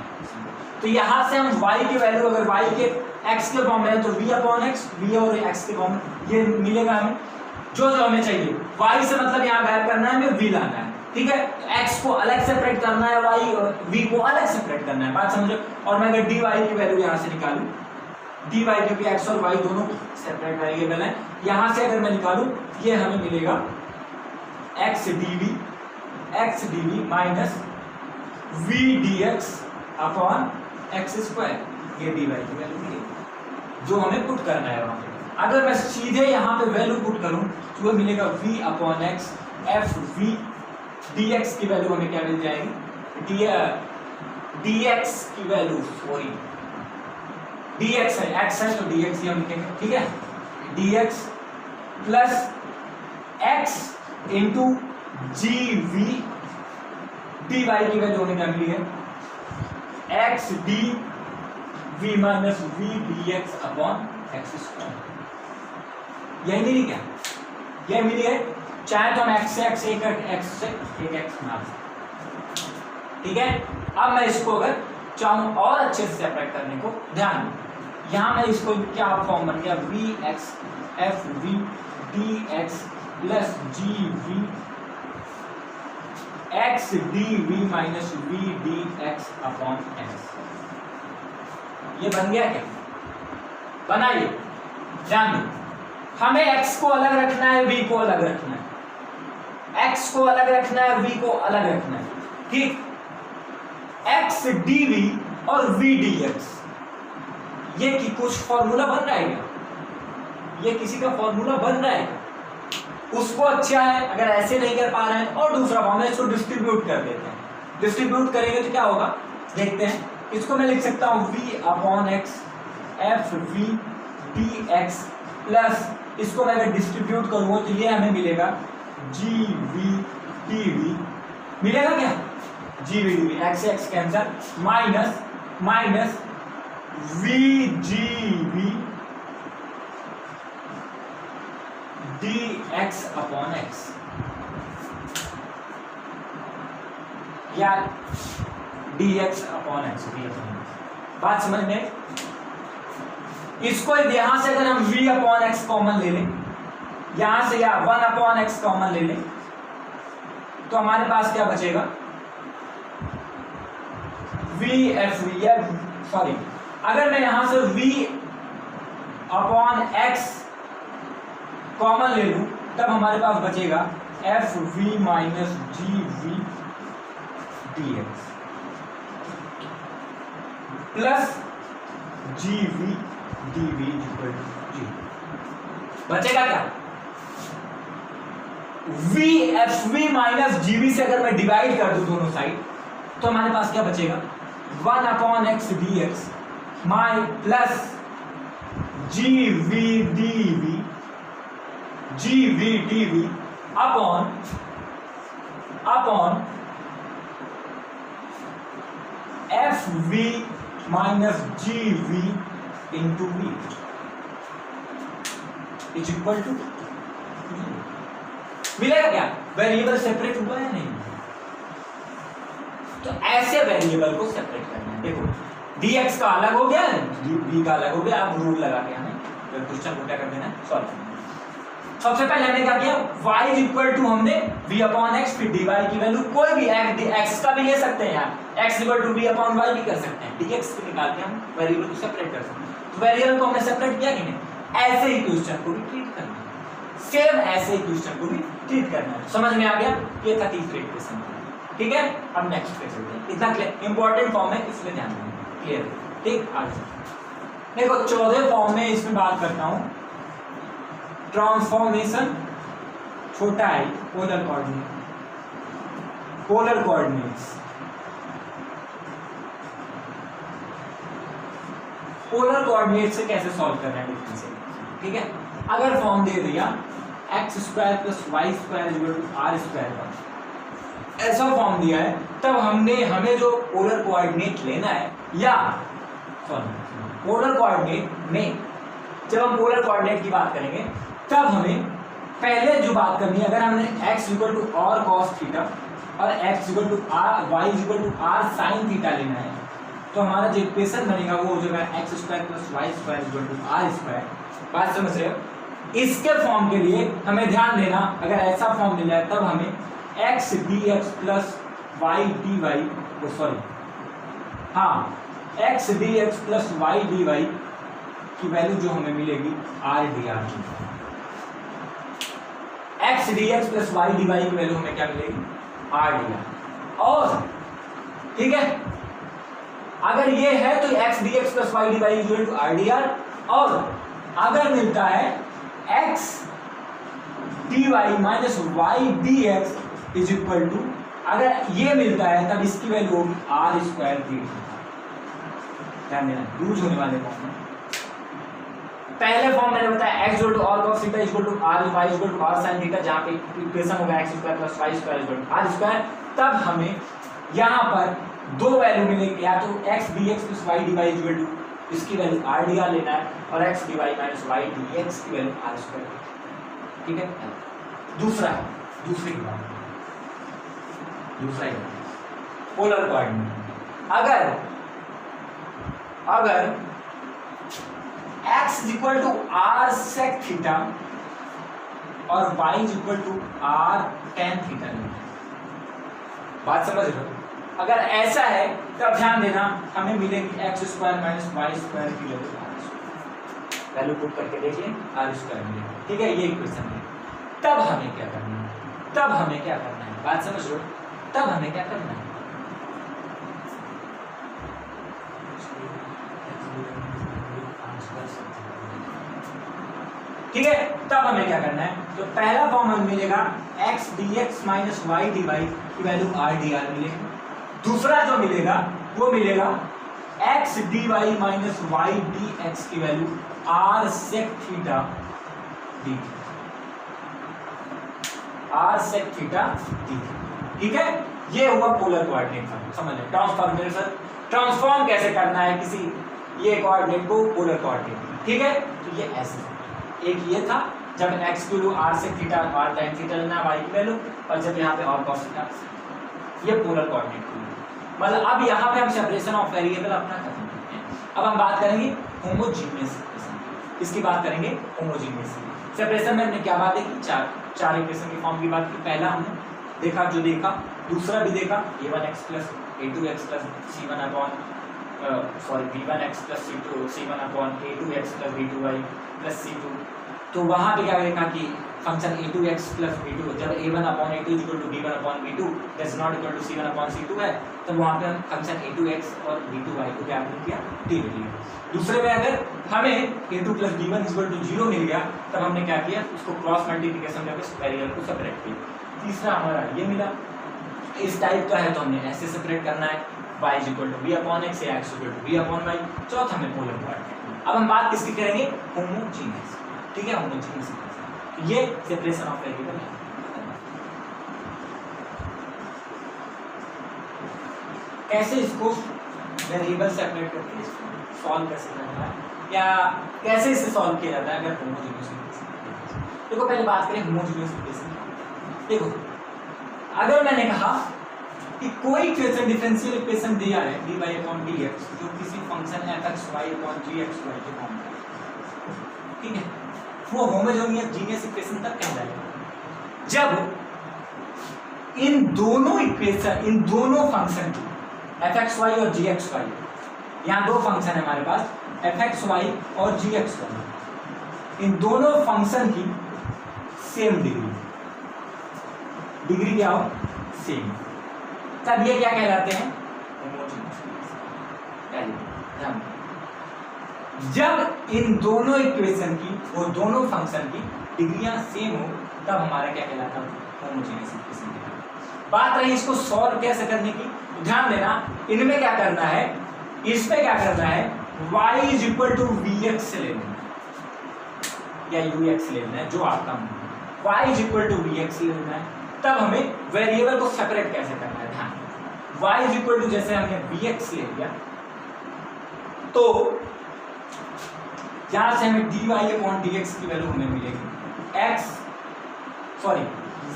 तो यहां से हम y की वैल्यू अगर y के x के फॉर्म में है तो v अपॉन x, v और x के फॉर्म में ये मिलेगा हमें जो हमें चाहिए। y से मतलब यहाँ गायब करना है, हमें v लाना है, ठीक है। x को अलग सेपरेट करना है, y और v को अलग सेपरेट करना है, बात समझो। और मैं अगर dy की वैल्यू यहाँ से निकालूं, dy क्योंकि x और y दोनों सेपरेट वेरिएबल हैं, यहाँ से अगर मैं निकालूं ये हमें मिलेगा x dv minus v dx upon x square, ये dy की वैल्यू मिलेगी जो हमें पुट करना है वहां पे। अगर मैं सीधे यहाँ पे वैल्यू पुट करूं तो वो मिलेगा v upon x F v dx की वैल्यू हमें क्या मिल जाएगी, dx की वैल्यू, सॉरी dx है, x है तो dx ही हम लिखेंगे, ठीक है। dx plus x into g v dy की वैल्यू हमें क्या मिली है, x d v minus v dx upon x square. यही मिली क्या? यही मिली है। चाहे तो हम x से x एक x बना सकते, ठीक है। अब मैं इसको अगर चाहूं और अच्छे से सेपरेट करने को, ध्यान दो, यहां मैं इसको क्या फॉर्म बन गया, v x f v dx plus g v x dv minus v dx upon x। ये बन गया क्या? बनाइए, ध्यान दो, हमें x को अलग रखना है, v को अलग रखना है, x को अलग रखना है, v को अलग रखना है, ठीक। x dv और v dx ये कि कुछ फॉर्मूला बन रहा है क्या? ये किसी का फॉर्मूला बन रहा है? उसको अच्छा है अगर ऐसे नहीं कर पा रहे हैं, और दूसरा फॉर्म है, इसको डिस्ट्रीब्यूट कर देते हैं। डिस्ट्रीब्यूट करेंगे तो क्या होगा देखते हैं। इसको मैं लिख सकता हूँ v upon x f v D x plus, इसको मैं अगर डिस्ट्रीब्यूट करूँगा तो ये हमें मिलेगा जी वी डी वी, मिलेगा क्या, G we D V, X X cancel, minus minus V ji V dx upon x, या dx अपॉन x। बात समझ में? इसको यहां से अगर हम v अपॉन एक्स कॉमन ले लें, यहां से या 1 अपॉन एक्स कॉमन ले लें, तो हमारे पास क्या बचेगा, v एफ वी, या सॉरी अगर मैं यहां से v अपॉन एक्स कॉमन ले लूं, तब हमारे पास बचेगा F we minus ji we D x plus ji we D V equal to G. बचेगा क्या, V F we minus ji V से अगर मैं डिवाइड कर दूं दोनों साइड, तो हमारे पास क्या बचेगा, 1 upon x D x my plus ji we D v ji we D v upon f we minus ji v into v is equal to, मिलेगा क्या, वेरिएबल सेपरेट हुआ है नहीं, तो ऐसे वेरिएबल को सेपरेट करना है। देखो dx का अलग हो गया, v का अलग हो गया, अब रूल लगा के हमें क्वेश्चन उल्टा कर देना। सॉरी, सबसे पहले हमने क्या किया, y इज इक्वल टू हमने v अपॉन x, फिर dy की वैल्यू कोई भी x का भी ले सकते हैं यार, x equal to v upon y भी कर सकते हैं, dx को निकाल के हम वेरिएबल को सेपरेट कर सकते हैं। तो वेरिएबल को हमने सेपरेट किया कि नहीं, ऐसे ही क्वेश्चन को भी ट्रीट करना है, सेम ऐसे ही क्वेश्चन को भी ट्रीट करना है। समझ में आ गया, ये था तीसरे क्वेश्चन, ठीक है। अब नेक्स्ट पे चलते हैं, इतना क्लियर, इंपॉर्टेंट फॉर्म है इसमें ध्यान देना, क्लियर, ठीक। आगे देखो चौथे फॉर्म में इसमें बात करता हूं, ट्रांसफॉर्मेशन छोटा है, polar coordinate, polar coordinates, polar coordinate से कैसे सॉल्व करना है डिफरेंशियल, ठीक है। अगर फॉर्म दे दिया x square plus y square equal to r square का, ऐसा फॉर्म दिया है, तब हमें जो पोलर कोऑर्डिनेट लेना है, या सॉरी पोलर कोऑर्डिनेट में जब हम पोलर कोऑर्डिनेट की बात करेंगे, तब हमें पहले जो बात करनी है, अगर हमने x इक्वल टू और कॉस थीटा और x equal to r, y equal to r sine theta लेना है, तो हमारा जो इक्वेशन बनेगा वो हो जाएगा x square plus y square equal to r square. बात समझ रहे हो, इसके फॉर्म के लिए हमें ध्यान देना, अगर ऐसा फॉर्म मिल जाए तब हमें X D x plus Y D Y, sorry हाँ X D x plus Y D Y की वैल्यू जो हमें मिलेगी आर डी आर की, X D x plus Y D Y की वैल्यू हमें क्या मिलेगी, आर डी आर। और ठीक है, अगर ये है तो x D x plus Y D Y equal to r D r, और अगर मिलता है x D Y minus Y D x is equal to, अगर ये मिलता है तब इसकी वैल्यू होगी आर स्क्वायर डी। ध्यान देना, यूज होने वाले फॉर्म में पहले फॉर्म मैंने बताया x equal to r cos theta equal to r, y equal to r sin theta, जहां पे इक्वेशन होगा x square plus y square equal to r square, तब हमें यहां पर दो वैल्यू मिलेगी, या तो x D x plus Y D Y equal to इसकी वैल्यू आर डी आर लेना है, और x D Y minus Y D x की वैल्यू आर स्क्वायर, ठीक है। दूसरा है, दूसरी बात, दूसरा ही पोलर कोऑर्डिनेट, अगर x equal to r sec theta और y equal to r tan theta, बात समझ रहे हो। अगर ऐसा है तब ध्यान देना हमें मिलेगी x square minus y square की वैल्यू पुट करके देखिए आर स्क्वायर मिलेगा, ठीक है। ये इक्वेशन है। तब हमें क्या करना है, तब हमें क्या करना है, बात समझ रहे हो, तब हमें क्या करना है, ठीक है। तब हमें क्या करना है, तो पहला फॉर्म हमें मिलेगा X D X minus Y D Y की वैल्यू आर डी आर मिलेगी। दूसरा जो मिलेगा वो मिलेगा X D Y minus Y D x की value R sec theta D, R sec theta D, ठीक है। ये हुआ पोलर कोऑर्डिनेट का, समझ लो ट्रांसफॉर्मेशन, ट्रांसफॉर्म कैसे करना है किसी ये कोऑर्डिनेट को पोलर कोऑर्डिनेट, ठीक है। तो ये ऐसे एक ये था जब x की आर से थीटा आर tan थीटा लेना y की वैल्यू, और जब यहाँ पे और cos थीटा, ये पोलर कोऑर्डिनेट की, मतलब अब यहाँ पे हम सेपरेशन ऑफ वेरिएबल अपना खत्म करते हैं। अब हम बात करेंगे होमोजीनियस इक्वेशन, इसकी बात करेंगे होमोजीनियस। सेपरेशन में हमने क्या बातें की, चार इक्वेशन की फॉर्म की बात की। पहला हमने देखा जो देखा, दूसरा भी देखा a1x plus a2x plus c1 upon v1x plus c1 upon a2x plus v2y plus c2। तो वहाँ पे क्या देखा कि फंक्शन a2x प्लस v2 जब a1 upon a2 equal to b1 upon v2 that's not equal to c1 upon c2 है, तो वहाँ पे हम फंक्शन a2x और v2y को क्या किया, टी ले लिया। दूसरे में अगर हमें a2 plus b1 equal to 0 मिल गया, तब हमने क्या किया, उसको क्रॉस मल्टीप्लिकेशन करके वेरिएबल को सेपरेट किया। तीसरा हमारा ये मिला, इस टाइप का है तो हमने ऐसे सेपरेट करना है, y equal to b upon x या x equal to b upon y। चौथा हमें पोलर कोऑर्डिनेट। अब हम बात किसकी करेंगे, होमोजीनियस, ठीक है, होमोजीनियस। ये सेपरेशन ऑफ वेरिएबल है। कैसे इसको वेरिएबल सेपरेट करके सॉल्व कैसे करना है या कैसे इसे सॉल्व किया जाता है अगर होमोजीनियस इक्वेशन। देखो पहले बात करें होमोजीनियस इक्वेशन। देखो अगर मैंने कहा कि कोई इक्वेशन डिफरेंशियल इक्वेशन दिया है dy/dx जो किसी फंक्शन fxy/gxy के फॉर्म में, ठीक है, वो होमोजीनियस इक्वेशन तक कहलाएगा जब इन दोनों इक्वेशन, इन दोनों फंक्शन की fxy और gxy, यहाँ दो फंक्शन है हमारे पास fxy और gxy, इन दोनों फंक्शन की सेम डिग्री क्या हो, सेम, तब ये क्या कहलाते हैं, होमोजीनियस। जब इन दोनों इक्वेशन की, वो दोनों फंक्शन की डिग्रियां सेम हो, तब हमारा क्या कहलाता है, होमोजीनियस इक्वेशन। बात रही इसको सॉल्व कैसे करने की, ध्यान देना, इनमें क्या करना है, इसमें क्या करना है, y is equal to vx से लेना या ux लेना है, जो आपका y is equal to vx लेना है। तब हमें वेरिएबल को सेपरेट कैसे करना है, ध्यान, y इज इक्वल टू जैसे हमने vx ले लिया, तो यहां से हमें dy/dx की वैल्यू हमें मिलेगी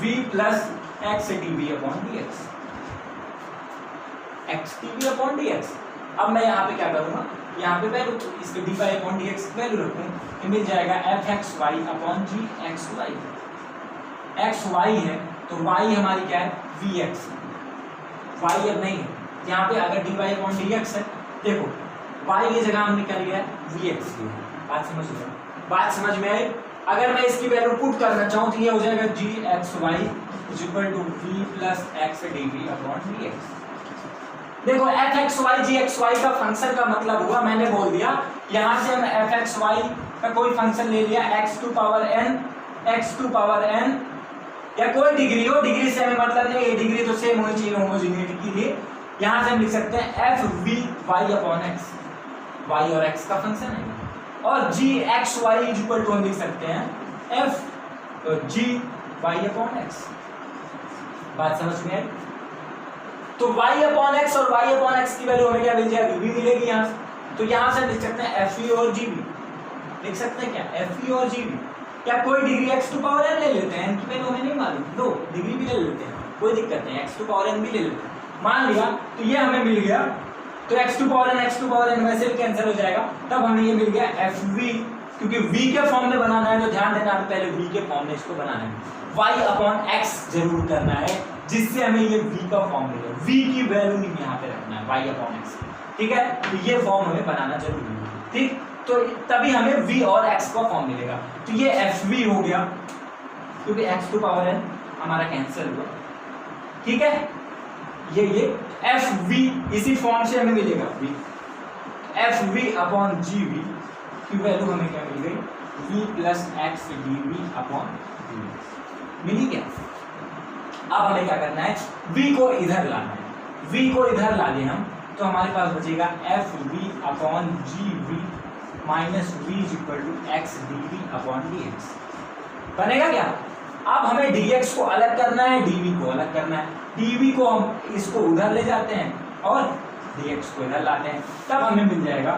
v plus x dv/dx, x dv/dx। अब मैं यहाँ पे क्या करूँगा, यहाँ पे वैल्यू इसके dy/dx की वैल्यू रखूँ, मिल जाएगा fxy/gxy। xy है तो y हमारी क्या है, vx, y अब नहीं है यहाँ पे, अगर dy/dx है, देखो y की जगह हमने क्या लिया है, vx लिया। बात समझ में आई। अगर मैं इसकी वैल्यू पुट करना चाहूँ तो ये हो जाएगा gxy is equal to v plus x dv/dx। देखो fxy gxy का फंक्शन का मतलब हुआ, मैंने बोल दिया यहाँ से हम fxy का कोई फंक्शन ले लिया x टू पावर n या कोई डिग्री हो, डिग्री से हमें मतलब नहीं, ये डिग्री तो सेम होनी चाहिए होमोजीनिटी के लिए। यहाँ से हम लिख सकते हैं f(v)y/x, y और x का फंक्शन है, और gxy इज इक्वल टू हम लिख सकते हैं f(g)y/x। बात समझ में आई। तो y/x और y/x की वैल्यू हमें क्या मिल जाएगी, v मिलेगी यहाँ से। तो यहाँ से लिख सकते हैं fe और gv, लिख सकते हैं क्या, fe और gv। क्या कोई degree x to power n ले लेते हैं, n की वैल्यू हमें नहीं मालूम, लो डिग्री भी ले लेते हैं, कोई दिक्कत नहीं, x टू पावर n भी ले लेते हैं, मान लिया। तो ये हमें मिल गया, तो x टू पावर n वैसे भी कैंसिल हो जाएगा, तब हमें ये मिल गया fv, क्योंकि v के फॉर्म में बनाना है तो ध्यान देना, पहले v के फॉर्म में इसको बनाना है, y/x जरूर करना है, जिससे हमें ये v का फॉर्म मिले, v की वैल्यू नहीं यहाँ पे रखना है, y/x, ठीक है। तो ये फॉर्म हमें बनाना जरूरी है, ठीक, तो तभी हमें v और x का फॉर्म मिलेगा। तो ये fv हो गया, क्योंकि x टू पावर n हमारा कैंसिल हुआ, ठीक है। ये fv इसी फॉर्म से हमें मिलेगा, v fv/gv की वैल्यू हमें क्या मिल गई, v प्लस x dv/dx मिली क्या। अब हमें क्या करना है, v को इधर लाना है, v को इधर ला दें हम, तो हमारे पास बचेगा fv/gv minus v is equal to x dv/dx बनेगा क्या। अब हमें dx को अलग करना है, dv को अलग करना है, dv को हम इसको उधर ले जाते हैं और dx को इधर लाते हैं, तब हमें मिल जाएगा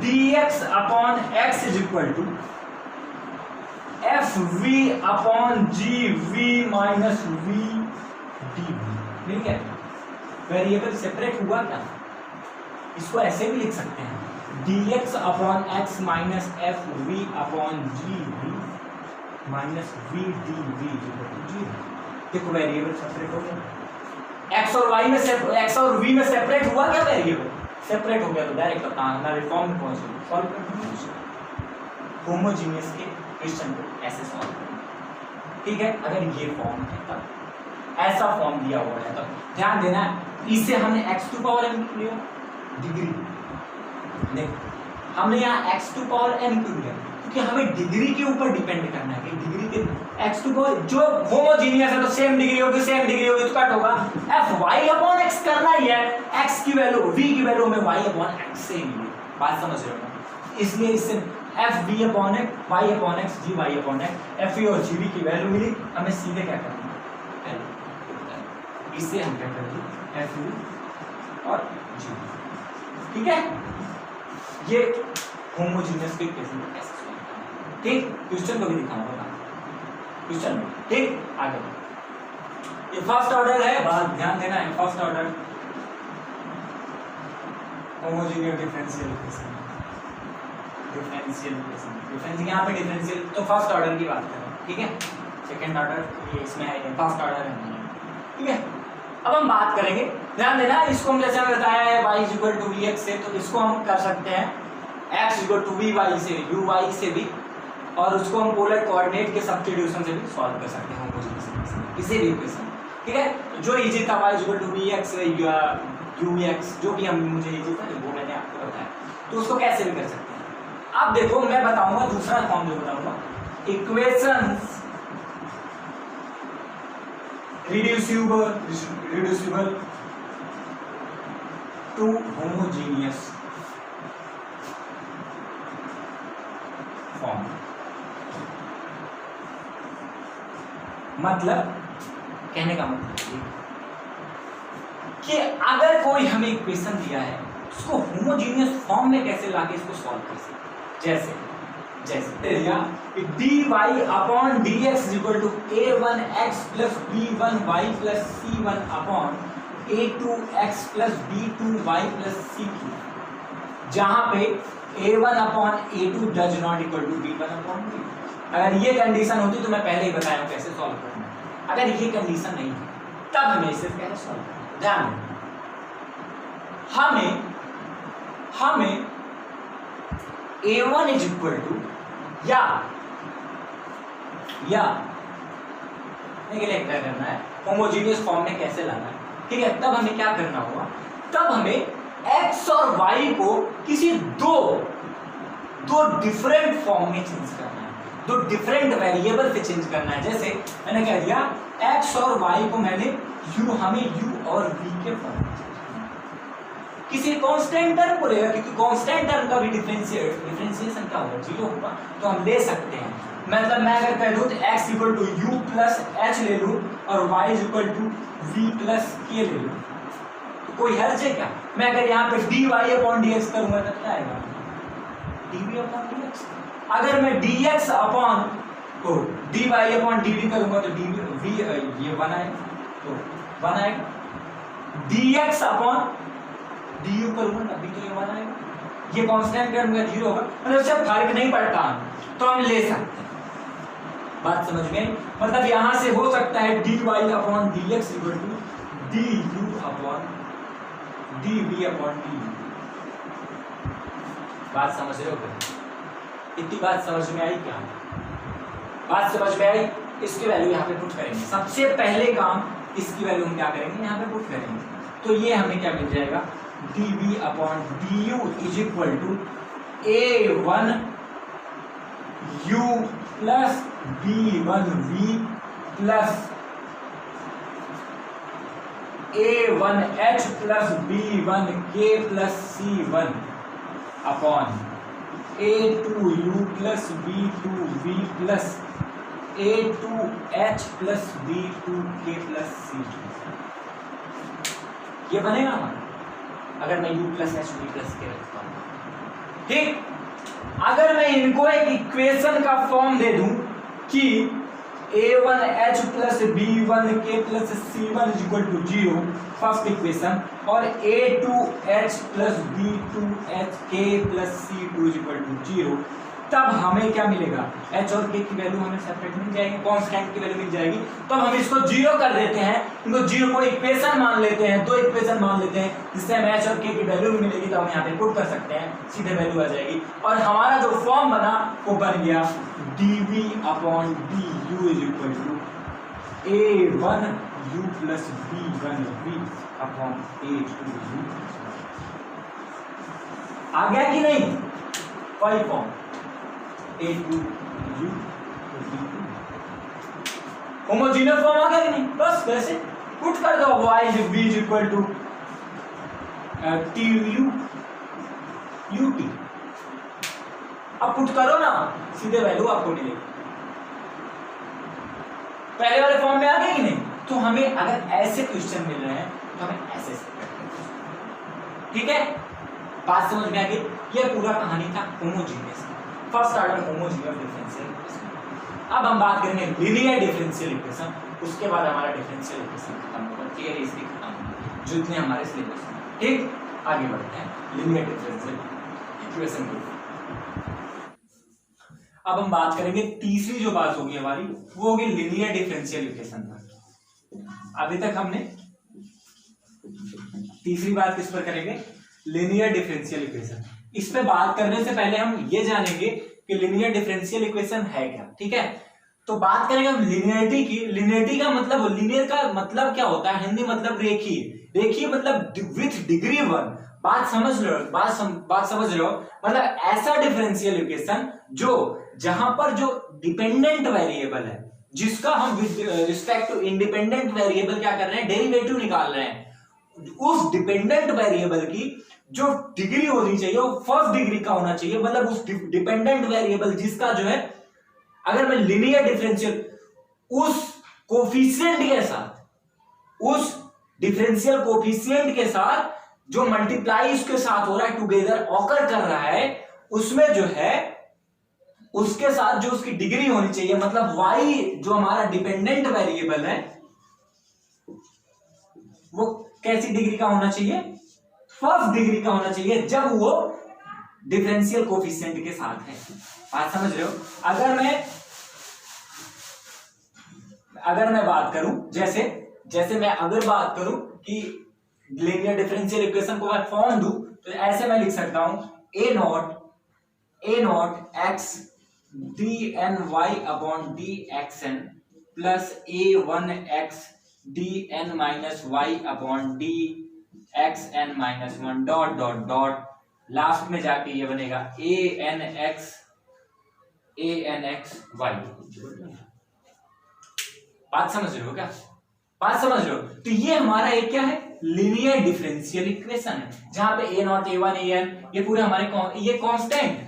dx/x is equal to fv/gv minus v dv। मिल गया, वेरिएबल सेपरेट हुआ क्या, इसको ऐसे भी लिख सकते हैं, dx upon x minus f v upon g v minus v D v g. देखो वेरिएबल सेपरेट हो गया, x और y में x और v में सेपरेट हुआ क्या वेरिएबल, सेपरेट हो गया तो डायरेक्ट अपना रिफॉर्म में पहुंचे सॉल्व करना। होमोजीनियस के क्वेश्चन को ऐसे सॉल्व करना, ठीक है। अगर ये फॉर्म है तब, ऐसा फॉर्म दिया हुआ है तब ध्यान देना, इसे हमने x टू पावर m लिया डिग्री, देखो हमने यहाँ x टू पावर m क्यों लिया, क्योंकि हमें डिग्री के ऊपर डिपेंड करना है कि डिग्री के x टू पावर जो होमोजीनियस है तो सेम डिग्री होगी तो कट होगा, f y अपॉन x करना ही है, x की वैल्यू v की वैल्यू में y अपॉन x से मिली, बात समझ रहे हो, इसलिए इससे f v upon x y upon x g y upon x f v और g v की वैल्यू मिली, हमें सीधे क्या करना है, इसे हम क्या करेंगे f v और g, ठीक है। ये होमोजीनियस के केस में ऐसे सॉल्व करना, ठीक। क्वेश्चन को भी दिखाऊंगा क्वेश्चन में, ठीक। आगे ये फर्स्ट ऑर्डर है, बात ध्यान देना है, first order homogeneous differential equation, differential equation, differential यहाँ पे डिफरेंशियल तो फर्स्ट ऑर्डर की बात करें, ठीक है। सेकंड ऑर्डर ये इसमें है, फर्स्ट ऑर्डर है, ठीक है। अब हम बात करेंगे, ध्यान देना, इसको हम जैसे हमें बताया है y इक्वल टू vx से, तो इसको हम कर सकते हैं x इक्वल टू vy से uy से भी, और उसको हम पोलर कोऑर्डिनेट के सब्स्टिट्यूशन से भी सॉल्व कर सकते हैं होमोजीनियस किसी भी इक्वेशन, ठीक है। जो इजी था y equal to vx ux जो भी हम मुझे इजी था वो मैंने आपको बताया, तो उसको कैसे भी कर सकते हैं। अब देखो मैं बताऊंगा दूसरा फॉर्म जो बताऊंगा, equations reducible to homogeneous form, मतलब कहने का मतलब कि अगर कोई हमें इक्वेशन दिया है उसको होमोजीनियस फॉर्म में कैसे लाके इसको सॉल्व कर सकते, जैसे दिया dy upon dx equal to a1x plus b1y plus c1 upon a2x plus b2y plus c2, जहां पे a1 upon a2 does not equal to b1 upon b। अगर ये कंडीशन होती तो मैं पहले ही बताया कैसे सॉल्व करना है, अगर ये कंडीशन नहीं है तब हमें इसे कैसे सॉल्व करना, ध्यान हमें a1 इज इक्वल टू या क्या करना है, होमोजीनियस फॉर्म में कैसे लाना है, ठीक है। तब हमें क्या करना होगा, तब हमें x और y को किसी दो डिफरेंट फॉर्म में चेंज करना है, दो डिफरेंट वेरिएबल पे चेंज करना है। जैसे मैंने कह दिया x और y को मैंने हमें u और v के फॉर्म में किसी कांस्टेंट टर्म को लेगा, क्योंकि कांस्टेंट टर्म का भी डिफरेंशिएशन क्या होगा, जीरो होगा, तो हम ले सकते हैं। मतलब मैं अगर कह दूं तो x equal to u plus h ले लूं और y equal to v plus k ले लूं, तो कोई हर्ज है क्या। मैं अगर यहाँ पे dy अपॉन dx करूंगा तो क्या आएगा, dv अपॉन dx। अगर मैं dx upon dy upon dv करूंगा तो dv ये 1 आएगा, तो 1 आएगा, dx अपॉन du करूंगा तब भी तो ये 1 आएगा, ये कांस्टेंट टर्म का 0 होगा, मतलब इससे फर्क नहीं पड़ता तो हम ले सकते हैं। बात समझ में, मतलब यहां से हो सकता है dy upon dx equal to du upon dv upon du। बात समझ रहे हो क्या, इतनी बात समझ में आई क्या, बात समझ में आई। इसकी वैल्यू यहाँ पे पुट करेंगे, सबसे पहले काम इसकी वैल्यू हम क्या करेंगे, यहाँ पे पुट करेंगे, तो ये हमें क्या मिल जाएगा, dv upon du is equal to a1 u plus b1 v plus a1 h plus b1 k plus c1 upon a2 u plus b2 v plus a2 h plus b2 k plus c2। ये बनेगा हमारा अगर मैं u plus h v plus k रखता हूं, ठीक। अगर मैं इनको एक इक्वेशन का फॉर्म दे दूं कि a1h plus b1k plus c1 is equal to 0 first equation, और a2h plus b2hk plus c2 is equal to 0, तब हमें क्या मिलेगा, h और k की वैल्यू हमें सेपरेट मिल जाएगी, कांस्टेंट की वैल्यू मिल जाएगी। तो हम इसको 0 कर देते हैं, इनको 0 को इक्वेशन मान लेते हैं, दो इक्वेशन मान लेते हैं, जिससे हमें h और k की वैल्यू भी मिलेगी। तो हम यहाँ पे पुट कर सकते हैं, सीधे वैल्यू आ जाएगी, और हमारा जो फॉर्म बना वो बन गया dv upon du is equal to a1u plus b1v upon a2u। आ गया कि नहीं, वही फॉर्म a2u होमोजेनियस फॉर्म आ गया कि नहीं, बस वैसे पुट कर दो y v is equal to tu ut, अब पुट करो ना, सीधे वैल्यू आपको मिलेगी। पहले वाले फॉर्म में आ गया कि नहीं। तो हमें अगर ऐसे क्वेश्चन मिल रहे हैं तो हमें ऐसे ठीक है, बात समझ में आ गई। ये पूरा कहानी था homogeneous, first order homogeneous differential equation. अब हम बात करेंगे लीनियर डिफरेंशियल इक्वेशन, उसके बाद हमारा डिफरेंशियल इक्वेशन खत्म होगा, थियरी इसकी खत्म होगी जो इतने हमारे सिलेबस में। ठीक, आगे बढ़ते हैं लीनियर डिफरेंशियल इक्वेशन की। अब हम बात करेंगे तीसरी जो बात होगी हमारी, वो होगी लीनियर डिफरेंशियल इक्वेशन पर। अभी तक हमने तीसरी बात किस पर करेंगे, लीनियर डिफरेंशियल इक्वेशन। इस पे बात करने से पहले हम ये जानेंगे कि लीनियर डिफरेंशियल इक्वेशन है क्या। ठीक है, तो बात करेंगे हम लीनियरिटी की। लीनियरिटी का मतलब, लीनियर का मतलब क्या होता है, हिंदी मतलब रेखीय। रेखीय मतलब विथ डिग्री 1। बात समझ रहे हो, बात समझ रहे हो, मतलब ऐसा डिफरेंशियल इक्वेशन जो जहां पर जो डिपेंडेंट वेरिएबल है, जिसका हम रिस्पेक्ट टू इंडिपेंडेंट वेरिएबल क्या कर रहे हैं, डेरिवेटिव निकाल रहे हैं, उस डिपेंडेंट वेरिएबल की जो डिग्री होनी चाहिए वो फर्स्ट डिग्री का होना चाहिए। मतलब उस डिपेंडेंट वेरिएबल जिसका जो है, अगर मैं लीनियर डिफरेंशियल उस कोफिशिएंट के साथ, उस डिफरेंशियल कोफिशिएंट के साथ जो मल्टीप्लाई उसके साथ हो रहा है, टुगेदर ऑकर कर रहा है, उसमें जो है उसके साथ जो उसकी डिग्री होनी चाहिए, मतलब y जो हमारा डिपेंडेंट वेरिएबल है वो कैसी डिग्री का होना चाहिए, फर्स्ट डिग्री का होना चाहिए, जब वो डिफरेंशियल कोफिशिएंट के साथ है। बात समझ रहे हो। अगर मैं बात करूं, जैसे मैं अगर बात करूं कि लीनियर डिफरेंशियल इक्वेशन को मैं फॉर्म दूं, तो ऐसे मैं लिख सकता हूं a not x dny upon dxn plus a1x dn minus y upon dxn minus 1 dot dot dot, last में जाके ये बनेगा anx y। बात समझ रहे हो क्या, बात समझ रहे हो। तो ये हमारा एक क्या है, लीनियर डिफरेंशियल इक्वेशन है, जहां पे a नॉट a1 an ये पूरे हमारे ये कांस्टेंट।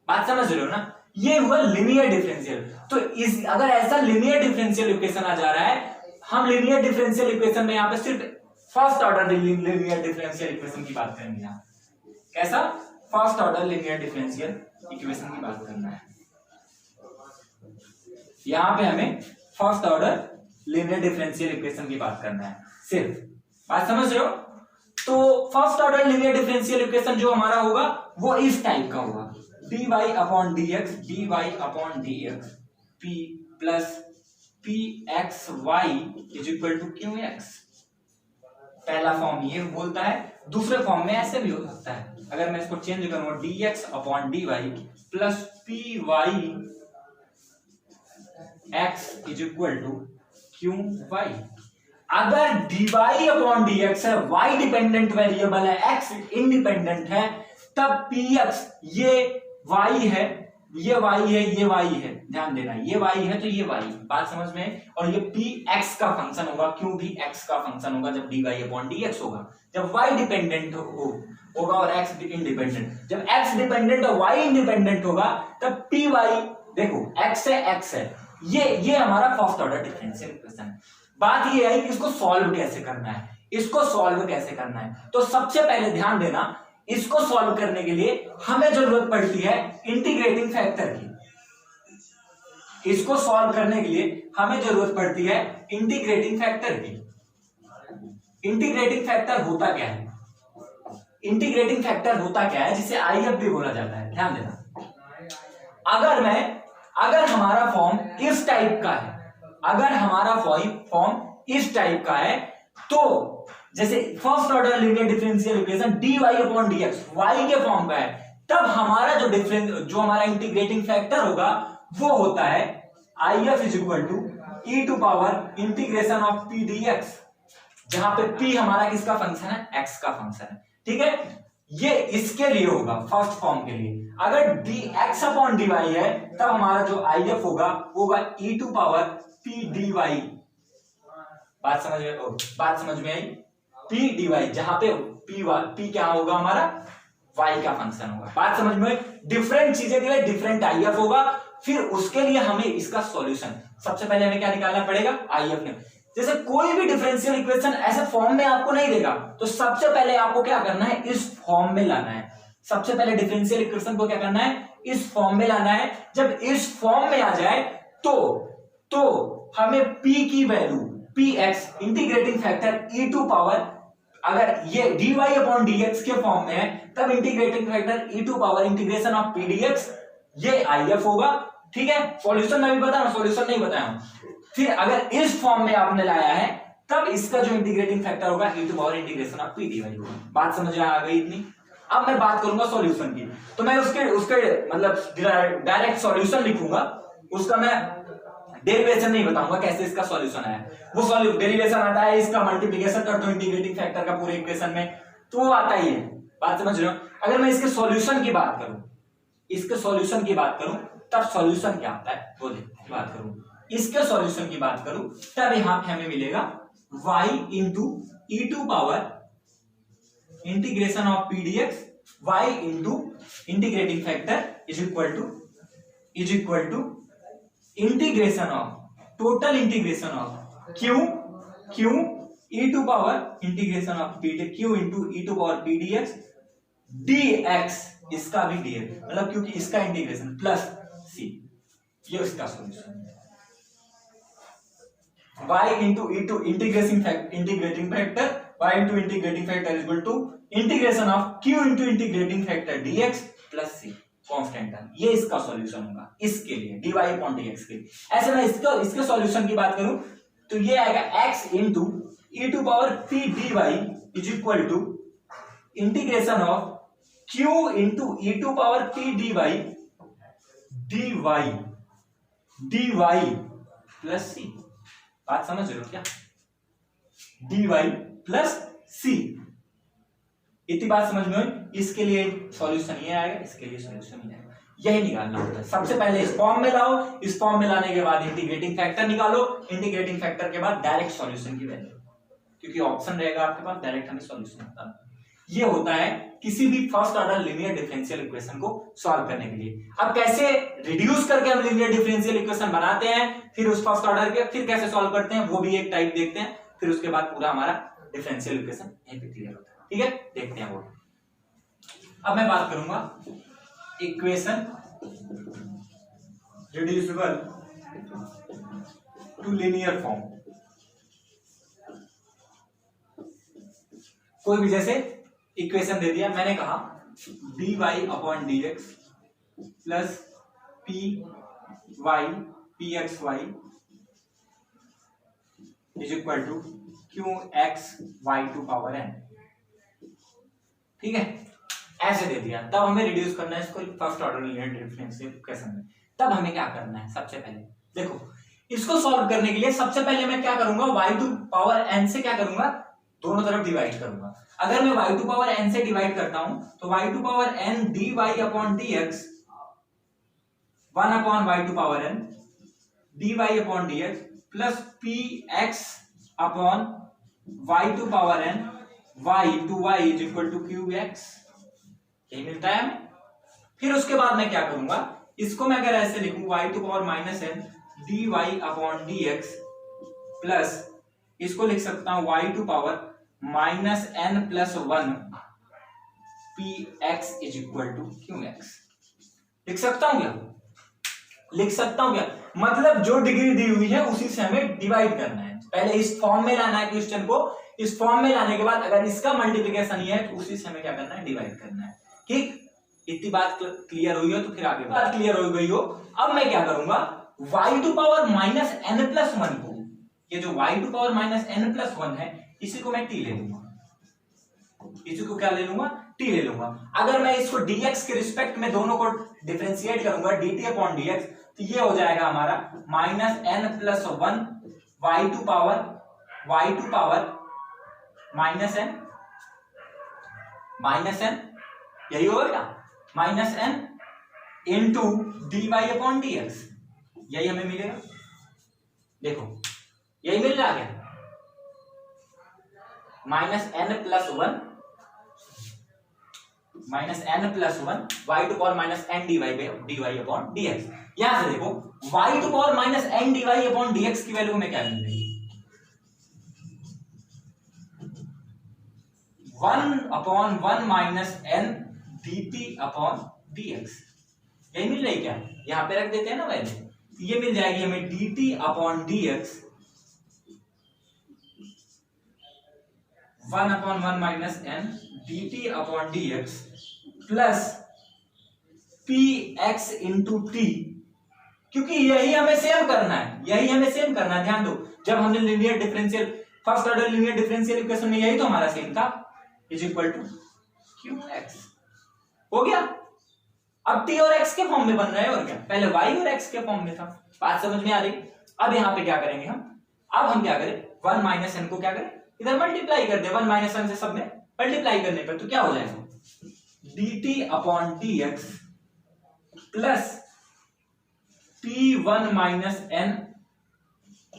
बात समझ रहे हो ना, ये हुआ लीनियर डिफरेंशियल। तो इस अगर ऐसा लीनियर डिफरेंशियल इक्वेशन आ जा रहा है, हम लीनियर डिफरेंशियल इक्वेशन में यहाँ पे सिर्फ first order linear differential equation की बात करेंगे। यहाँ कैसा, first order linear differential equation की बात करना है। यहाँ पे हमें first order linear differential equation की बात करना है सिर्फ। बात समझ रहे हो। तो first order linear differential equation जो हमारा होगा वो इस टाइप का होगा, dy upon dx p plus pxy is equal to qx। पहला फॉर्म ये बोलता है, दूसरे फॉर्म में ऐसे भी हो सकता है। अगर मैं इसको चेंज करूंगा dx upon dy plus py x is equal to qy। अगर dy अपॉन dx है, y डिपेंडेंट वेरिएबल है, x इंडिपेंडेंट है, तब px ये y है, ये y है, ये y है, ध्यान देना, ये y है तो ये y। बात समझ में। और ये px का फंक्शन होगा, क्यों भी x का फंक्शन होगा जब dy अपॉन dx होगा। जब y डिपेंडेंट होगा और x इंडिपेंडेंट, जब x डिपेंडेंट और y इंडिपेंडेंट होगा तब py, देखो x है, x है, ये हमारा फर्स्ट ऑर्डर डिफरेंशियल इक्वेशन है। बात ये है कि इसको सॉल्व कैसे करना है, इसको सॉल्व कैसे करना है। तो सबसे पहले ध्यान देना, इसको सॉल्व करने के लिए हमें जरूरत पड़ती है इंटीग्रेटिंग फैक्टर की। इसको सॉल्व करने के लिए हमें जरूरत पड़ती है इंटीग्रेटिंग फैक्टर की। इंटीग्रेटिंग फैक्टर होता क्या है? इंटीग्रेटिंग फैक्टर होता क्या है जिसे आईएफ भी बोला जाता है? ध्यान देना, अगर हमारा फॉर्म इस टाइप का है, अगर हमारा फॉर्म इस टाइप का है, तो जैसे first order linear differential equation dy upon dx y के फॉर्म का है, तब हमारा जो हमारा इंटीग्रेटिंग फैक्टर होगा वो होता है IF is equal to e to power integration of p dx, जहां पे p हमारा किसका फंक्शन है? x का फंक्शन है। ठीक है, ये इसके लिए होगा, फर्स्ट फॉर्म के लिए। अगर dx अपॉन dy है तब हमारा जो IF होगा e to power p dy। बात समझ में आई? p dy, जहां पे p क्या होगा? हमारा y का फंक्शन होगा। बात समझ में आई? डिफरेंट चीजें के लिए डिफरेंट IF होगा। फिर उसके लिए हमें इसका सॉल्यूशन, सबसे पहले हमें क्या निकालना पड़ेगा? IF ने। जैसे कोई भी डिफरेंशियल इक्वेशन ऐसे फॉर्म में आपको नहीं देगा, तो सबसे पहले आपको क्या करना है? इस फॉर्म में लाना है। सबसे पहले डिफरेंशियल इक्वेशन को क्या करना है? इस फॉर्म में लाना है। जब इस फॉर्म में आ जाए तो हमें p की value px integrating factor e to power, अगर ये dy अपॉन dx के फॉर्म में है तब integrating factor e to power integration of p dx, ये IF होगा। ठीक है, सॉल्यूशन मैं भी बता रहा हूं, सॉल्यूशन नहीं बताया हूं। फिर अगर इस फॉर्म में आपने लाया है तब इसका जो इंटीग्रेटिंग फैक्टर होगा e to power integration of p dy होगा। बात समझ में आ गई इतनी? अब मैं बात करूंगा सॉल्यूशन की, तो मैं उसके मतलब डायरेक्ट सॉल्यूशन लिखूंगा, उसका मैं डेरिवेशन नहीं बताऊंगा कैसे इसका सॉल्यूशन आया। वो डेरिवेशन आता है, इसका मल्टीप्लिकेशन कर दो इंटीग्रेटिंग फैक्टर का पूरे इक्वेशन में, तो वो आता ही है। बात समझ रहे हो? अगर मैं इसके सॉल्यूशन की बात करूं, तब सॉल्यूशन क्या आता है वो बात करूं। इसके सॉल्यूशन की बात करूं तब यहां पे हमें मिलेगा y into e to power integration of p dx, y into integrating factor is equal to integration of, total integration of q e to power integration of q into e to power p dx dx, इसका भी dx, मतलब क्योंकि इसका integration plus c, ये इसका solution है। y into e to integrating factor y into integrating factor equal to integration of q into integrating factor dx plus c constant term, ये इसका सॉल्यूशन होगा इसके लिए dy अपॉन dx के लिए। ऐसे मैं इसके सॉल्यूशन की बात करूं तो ये आएगा x into e to power p dy is equal to integration of q into e to power p dy plus c। बात समझ रहे हो क्या? dy प्लस c, इतनी बात समझ में आई? इसके लिए सॉल्यूशन ये आएगा, इसके लिए सॉल्यूशन ये आएगा। यही निकालना होता है। सबसे पहले इस फॉर्म में लाओ, इस फॉर्म में लाने के बाद इंटीग्रेटिंग फैक्टर निकालो, इंटीग्रेटिंग फैक्टर के बाद डायरेक्ट सॉल्यूशन की वैल्यू, क्योंकि ऑप्शन रहेगा आपके पास, डायरेक्ट हमें सॉल्यूशन निकालना। ये होता है किसी भी first order linear differential equation को सॉल्व करने के लिए। अब कैसे रिड्यूस करके हम लीनियर डिफरेंशियल इक्वेशन बनाते हैं, फिर उस फर्स्ट ऑर्डर के फिर कैसे सॉल्व करते हैं, वो भी एक टाइप देखते हैं। फिर उसके बाद पूरा हमारा डिफरेंशियल इक्वेशन यहीं पे क्लियर होता है। ठीक है, देखते हैं वो। अब मैं बात करूंगा equation reducible to linear form. कोई भी जैसे इक्वेशन दे दिया, मैंने कहा dy upon dx plus py pxy is equal to qxy to power n। ठीक है, ऐसे दे दिया, तब हमें रिड्यूस करना है इसको first order linear differential equation में। तब हमें क्या करना है? सबसे पहले देखो, इसको सॉल्व करने के लिए सबसे पहले मैं क्या करूंगा, y टू पावर n से क्या करूंगा, दोनों तरफ डिवाइड करूंगा। अगर मैं y टू पावर n से डिवाइड करता हूं तो y to power n dy upon dx 1 upon y to power n dy upon dx plus px upon y to power n y to y is equal to qx, यही मिलता है हमें। फिर उसके बाद मैं क्या करूंगा, इसको मैं अगर ऐसे लिखूं y to power minus n dy upon dx plus इसको लिख सकता हूं y to power minus n plus 1 px is equal to qx, लिख सकता हूं क्या? लिख सकता हूं क्या, मतलब जो डिग्री दी हुई है उसी से हमें डिवाइड करना है। पहले इस फॉर्म में लाना है क्वेश्चन को, इस फॉर्म में लाने के बाद अगर इसका मल्टीप्लिकेशन ही है तो उसी से हमें क्या करना है, डिवाइड करना है। ठीक, इतनी बात क्लियर हुई हो तो फिर आगे बात क्लियर हो गई हो। अब मैं क्या करूंगा, y to power minus n plus one को, ये जो y to power minus n plus one है इसी को मैं t ले लूंगा, इसी को क्या ले लूंगा, t ले लूंगा। अगर मैं इसको dx के रिस्पेक्ट में दोनों को डिफरेंशिएट करूंगा dt अपॉन dx, तो ये हो जाएगा हमारा minus n plus one y to power minus n यही होगा क्या, minus n into d Y upon D x, यही हमें मिलेगा। देखो यही मिल रहा है, minus n plus one y to power minus n d Y upon D x. यहां से देखो y to power minus n d Y upon D x की वैल्यू हमें क्या मिल रही है, 1/1 minus n dt upon dx, यही मिल रही क्या, यहां पे रख देते हैं ना वैल्यू, ये मिल जाएगी हमें dt upon dx 1/1 minus n dt upon dx plus px into t, क्योंकि यही हमें सेम करना है, ध्यान दो। जब हमने linear differential first order linear differential equation में यही तो हमारा सेम था, इज इक्वल टू qx हो गया। अब t और x के फॉर्म में बन रहा है, और क्या, पहले y और x के फॉर्म में था। बात समझ में आ रही। अब यहाँ पे क्या करेंगे हम क्या करें, 1 माइनस एन को क्या करें, इधर मल्टीप्लाई कर दे, 1 माइनस एन से सब में मल्टीप्लाई करने पर तो क्या हो जाएगा, dt upon dx plus p1 minus n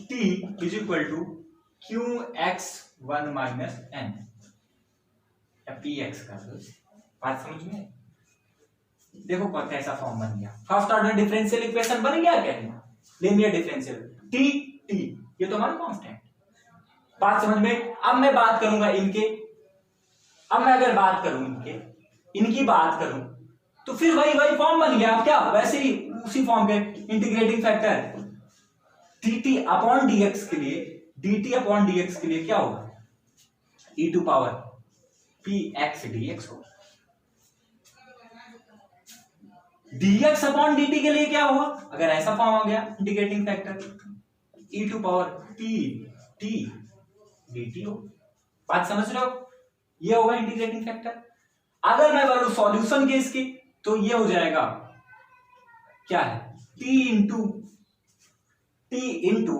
t is equal to qx1 minus n या px का। बात समझ में, देखो कैसा फॉर्म बन गया, फर्स्ट ऑर्डर डिफरेंशियल इक्वेशन बन गया क्या, लीनियर डिफरेंशियल t ये तो हमारा कांस्टेंट। बात समझ में। अब मैं बात करूंगा अगर बात करूं इनकी बात करूं तो फिर वही फॉर्म बन गया। अब क्या, वैसे ही उसी फॉर्म के integrating factor dt upon dx के लिए क्या होगा, e to power px dx होगा। dx अपॉन dt के लिए क्या होगा, अगर ऐसा फॉर्म आ गया integrating factor e to power p t dt हो। बात समझ रहे हो, ये होगा इंटीग्रेटिंग फैक्टर। अगर मैं बोलूं सॉल्यूशन के इसकी, तो ये हो जाएगा क्या है, t इंटू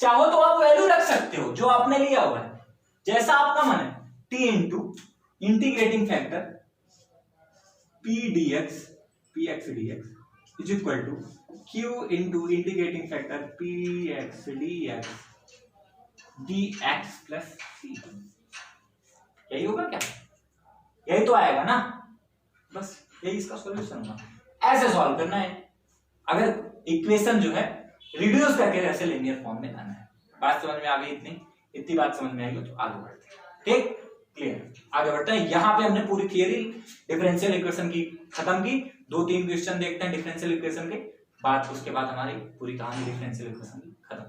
चाहो तो आप वैल्यू रख सकते हो जो आपने लिया हुआ है, जैसा आपका मन है, t into integrating factor px dx is equal to q into integrating factor px dx plus c। यही होगा क्या, यही तो आएगा ना, बस यही इसका सॉल्यूशन होगा। ऐसे सॉल्व करना है, अगर इक्वेशन जो है रिड्यूस करके ऐसे लीनियर फॉर्म में लाना है। बात समझ में आ गई, इतनी बात समझ में आई हो तो आगे बढ़ते हैं। ठीक, क्लियर, आगे बढ़ते हैं। यहाँ पे हमने पूरी थियरी डिफरेंशियल इक्वेशन की खत्म की। 2-3 क्वेश्चन देखते हैं डिफरेंशियल इक्वेशन के बाद, उसके बाद हमारी पूरी कहानी डिफरेंशियल इक्वेशन की खत्म।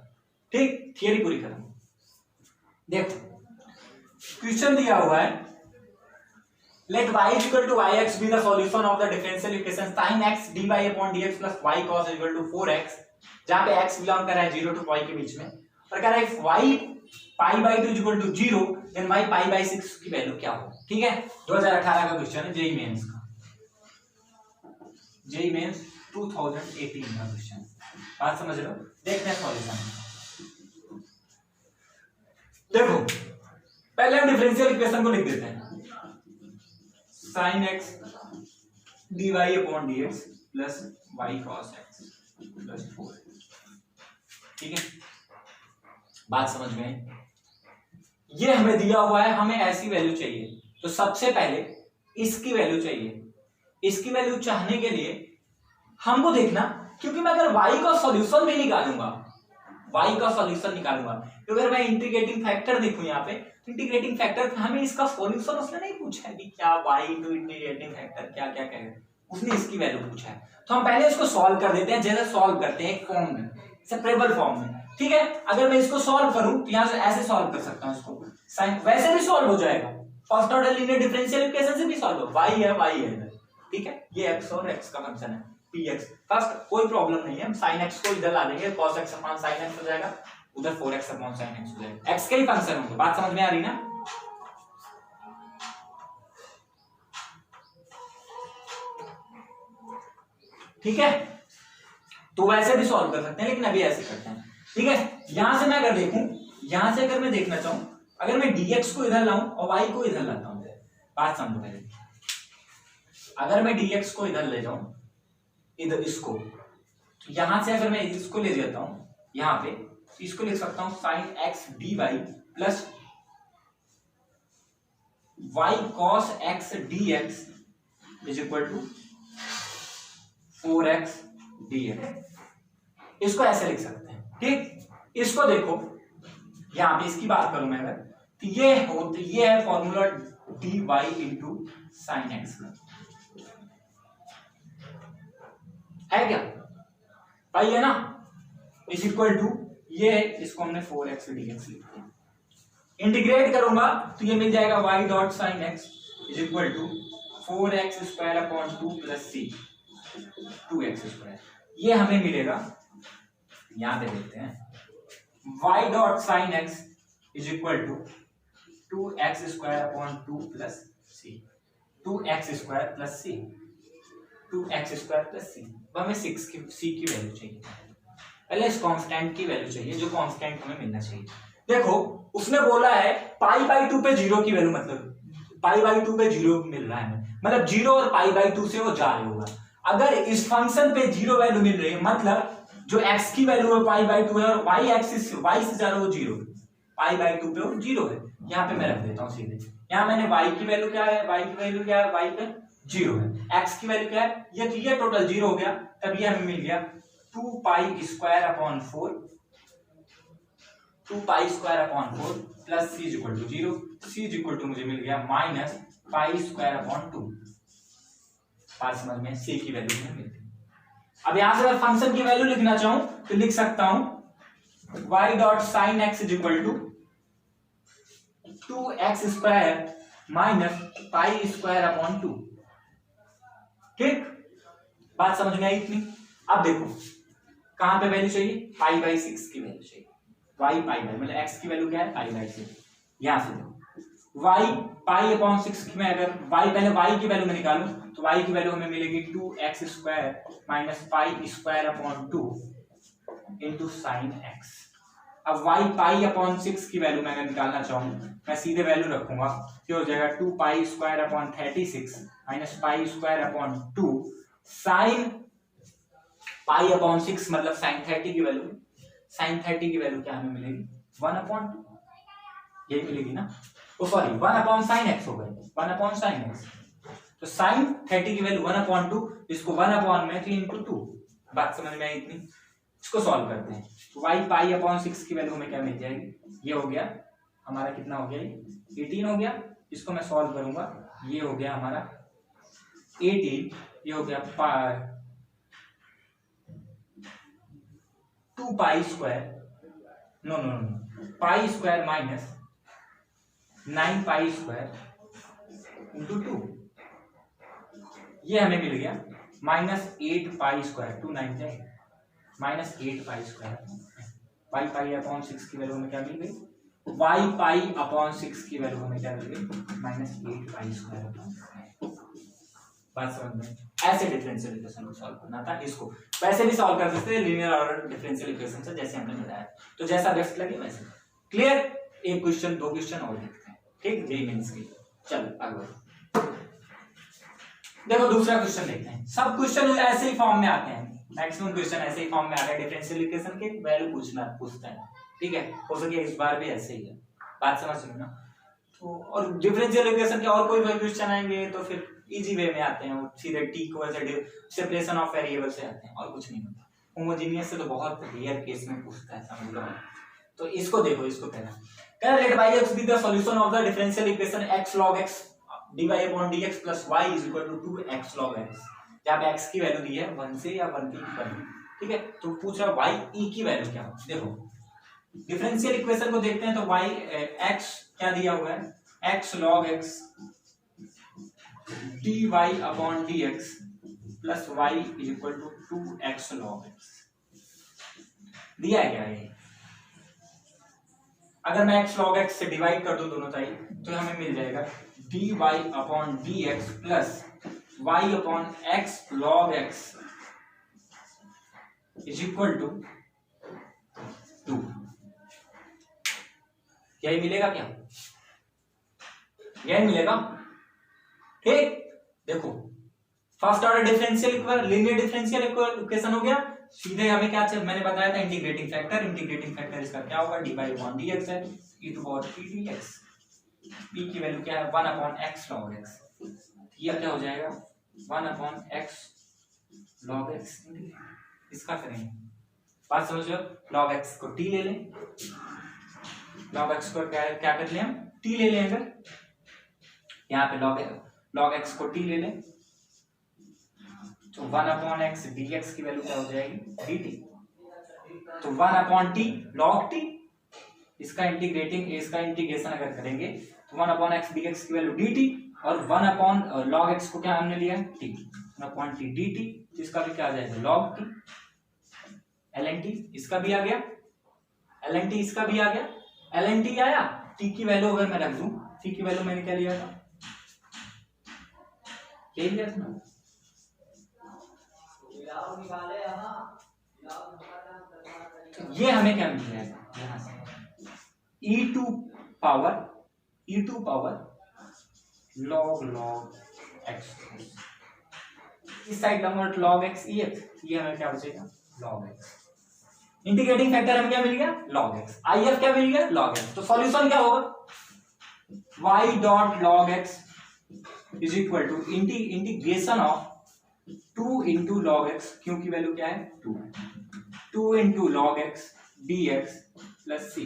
ठीक, थियरी पूरी खत्म। देखो क्वेश्चन दिया हुआ है, let y is equal to yx be the solution of the differential equation sin x dy upon dx plus y cos is equal to 4x, जहां पे x बिलोंग कर रहा है 0 टू y के बीच में, और कह रहा है y π/2 is equal to 0 then y π/6 की वैल्यू क्या हो। ठीक है, 2018 का क्वेश्चन है, जेईई मेंस का, जेईई मेंस 2018 का क्वेश्चन। बात समझ रहे हो, देखते हैं सॉल्यूशन। देखो पहले हम डिफरेंशियल इक्वेशन को लिख देते हैं, sin x dy upon dx plus y cos x plus 4। ठीक है, बात समझ में। ये हमें दिया हुआ है, हमें ऐसी वैल्यू चाहिए, तो सबसे पहले इसकी वैल्यू चाहिए। इसकी वैल्यू चाहने के लिए हमको देखना, क्योंकि मैं अगर y का सॉल्यूशन भी निकालूंगा, तो अगर मैं इंटीग्रेटिंग फैक्टर देखूं यहाँ पे, इंटीग्रेटिंग फैक्टर हमें इसका सॉल्यूशन उसने नहीं पूछा है कि क्या y इंटू इंटीग्रेटिंग फैक्टर क्या क्या कहेगा, उसने इसकी वैल्यू पूछा है, तो हम पहले इसको सॉल्व कर देते हैं, जैसे सॉल्व करते हैं एक फॉर्म में, सेपरेबल फॉर्म में, ठीक है। अगर मैं इसको सॉल्व करूं तो यहां से ऐसे सॉल्व कर सकता हूं इसको, साइन वैसे भी सॉल्व हो जाएगा, first order linear differential equation से भी सॉल्व हो, y है इधर, ठीक है, ये x और x का फंक्शन है px, फर्स्ट कोई प्रॉब्लम नहीं है, हम sin x को इधर ला देंगे, cos x upon sin x हो जाएगा, उधर 4x अपॉन sin x हो जाएगा, x के ही फंक्शन होंगे, बात समझ में आ रही ना। ठीक है, तो वैसे भी सॉल्व कर सकते हैं, लेकिन अभी ऐसे करते हैं, ठीक है। यहां से मैं अगर देखूं, यहां से अगर मैं देखना चाहूं, अगर मैं dx को इधर लाऊं और y को इधर लाता हूं, बात समझो पहले, अगर मैं dx को इधर ले जाऊं, इधर इसको, तो यहां से अगर मैं इसको ले जाता हूं यहां पे, तो इसको लिख सकता हूं sin x dy plus y cos x dx is equal to 4x dx, इसको ऐसे लिख सकते हैं, ठीक। इसको देखो, यहां पे इसकी बात करूं मैं अगर, तो ये है formula dy into sine x का, है क्या भाई, है ना, इज इक्वल टू ये है, इसको हमने 4x dx लिख दिया, इंटीग्रेट करूंगा तो ये मिल जाएगा y dot sine x is equal to 4x square upon 2 plus c 2x square, ये हमें मिलेगा, यहां पे देखते हैं, y dot sine x is equal to 2x square upon 2 plus c, 2x square plus c, 2x square plus c, हमें 6 की c की वैल्यू चाहिए, पहले इस कांस्टेंट की वैल्यू चाहिए, जो कांस्टेंट हमें मिलना चाहिए। देखो उसने बोला है पाई बाई 2 पे 0 की वैल्यू, मतलब पाई बाई 2 पे 0 मिल रहा है, मतलब 0 और पाई बाई 2 से वो जा रहे होगा, अगर इस फंक्शन पे 0 वैल्यू मिल रही है, मतलब जो x की वैल्यू है पाई बाई 2 है और y एक्सिस y से जा रहा है वो 0, पाई बाई 2 पे वो 0 है, यहाँ पे मैं रख देता हूँ सीधे, यहाँ मैंने y की वैल्यू क्या है, y की वैल्यू क्या है, y पे 0 है, x की वैल्यू क्या है, ये टोटल 0 हो गया, तब ये हमें मिल गया 2 pi square upon 4, 2 pi square upon 4 plus c is equal to 0, c is equal to मुझे मिल गया माइनस पाई स्क्वायर अपॉन 2, बात समझ में, c की वैल्यू हमें मिल गई। अब यहां से अगर फंक्शन की वैल्यू लिखना चाहूं तो लिख सकता हूं y dot sine x is equal to 2x square minus pi square upon 2, ठीक, बात समझ में आई इतनी। अब देखो कहां पे वैल्यू चाहिए, पाई बाई 6 की वैल्यू चाहिए, y पाई बाई मतलब x की वैल्यू क्या है, पाई बाई 6, यहां से देखो y पाई अपॉन 6 में अगर y पहले y की वैल्यू में निकालूं तो y की वैल्यू हमें मिलेगी 2x square minus pi square upon 2 into sine x। अब y पाई अपॉन 6 की वैल्यू मैं अगर निकालना चाहूँ, मैं सीधे वैल्यू रखूंगा, ये हो जाएगा 2 pi square upon 36 minus pi square upon 2 sine pi upon 6 मतलब साइन 30 की वैल्यू, साइन 30 की वैल्यू क्या हमें मिलेगी 1 अपॉन 2, यही मिलेगी ना, ओ सॉरी 1 अपॉन साइन एक्स हो गई, 1 अपॉन साइन एक्स, तो साइन 30 की वैल्यू 1 अपॉन 2, इसको 1 अपॉन में 3 इंटू 2, बात समझ में आई इतनी। इसको सॉल्व करते हैं, तो y पाई अपॉन 6 की वैल्यू में क्या मिल जाएगी, ये हो गया हमारा कितना हो गया, 18 हो गया, इसको मैं सॉल्व करूंगा, ये हो गया हमारा 18, ये हो गया 2 pi square, no pi square minus 9 pi square into 2, ये हमें मिल गया माइनस 8 पाई स्क्वायर, 2 9 जाएगा minus 8 pi square, y pi upon 6 की वैल्यू में क्या मिल गई, वाई पाई अपॉन 6 की वैल्यू में क्या मिल गई माइनस 8 पाई स्क्वायर अपॉन, बात समझ में। ऐसे डिफरेंशियल इक्वेशन को सॉल्व करना था, इसको वैसे भी सॉल्व कर सकते हैं लीनियर ऑर्डर डिफरेंशियल इक्वेशन से, जैसे हमने बताया, तो जैसा बेस्ट लगे वैसे। क्लियर, एक क्वेश्चन 2 क्वेश्चन और देखते हैं, ठीक, जेईई मेंस की। चलो आगे देखो दूसरा क्वेश्चन देखते हैं। सब क्वेश्चन ऐसे ही फॉर्म में आते हैं, मैक्सिमम क्वेश्चन ऐसे ही फॉर्म में आते हैं, डिफरेंशियल इक्वेशन के वैल्यू पूछते हैं, ठीक है, हो सके इस बार भी ऐसे ही है, बात समझ रहे हो ना। तो और डिफरेंशियल इक्वेशन के और कोई क्वेश्चन आएंगे तो फिर इजी वे में आते हैं, वो सीधे टी को ऐसे सेपरेशन ऑफ वेरिएबल से आते हैं, और कुछ नहीं होता। होमोजेनियस से तो बहुत रेयर केस में पूछता है, समझ लो। तो इसको देखो, इसको कहना let by x be the solution of the differential equation x log x dy upon dx plus y is equal to 2x log x जहाँ पे x की वैल्यू दी है 1 से या 1 के इक्वल, ठीक है। तो पूछ रहा y e की वैल्यू क्या हो। देखो डिफरेंशियल इक्वेशन को देखते हैं तो y x क्या दिया हुआ है, x log x dy upon dx plus y is equal to 2x log x दिया है क्या ये। अगर मैं x log x से डिवाइड कर दूं दोनों साइड तो हमें मिल जाएगा dy upon dx plus y upon x log x is equal to 2। यही मिलेगा क्या, यही मिलेगा, ठीक। देखो first order differential equation, linear differential equation हो गया। सीधे हमें क्या चाहिए, मैंने बताया था इंटीग्रेटिंग फैक्टर, इंटीग्रेटिंग फैक्टर इसका क्या होगा, dy अपॉन dx है, e to power p dx, p की वैल्यू क्या है 1 अपॉन x log x, ये क्या हो जाएगा 1 अपॉन x log x। इसका करेंगे, बात समझ लो, log x को t ले लें, log x को क्या कर लें हम, t ले लें। अगर यहाँ पे log x को t ले लें तो 1 अपॉन x dx की वैल्यू क्या हो जाएगी dt, तो 1 अपॉन t log t, इसका इंटीग्रेशन अगर करेंगे तो 1 अपॉन x dx की वैल्यू dt, और 1 अपॉन log x को क्या हमने लिया t, 1 अपॉन t dt, इसका भी क्या आ जाएगा log t ln t, इसका भी आ गया ln t, इसका भी आ गया ln t आया। t की वैल्यू अगर मैं रख दूं, t की वैल्यू मैंने क्या लिया था, यही लिया था ना, ये हमें क्या मिल जाएगा यहां से e to power log x, इस side convert log x ex, ये हमें क्या बचेगा log x। इंटीग्रेटिंग फैक्टर हमें क्या मिल गया log x, if क्या मिल गया log x। तो सॉल्यूशन क्या होगा y dot log x is equal to integration of 2 into log x, क्योंकि वैल्यू क्या है 2 into log x dx plus c,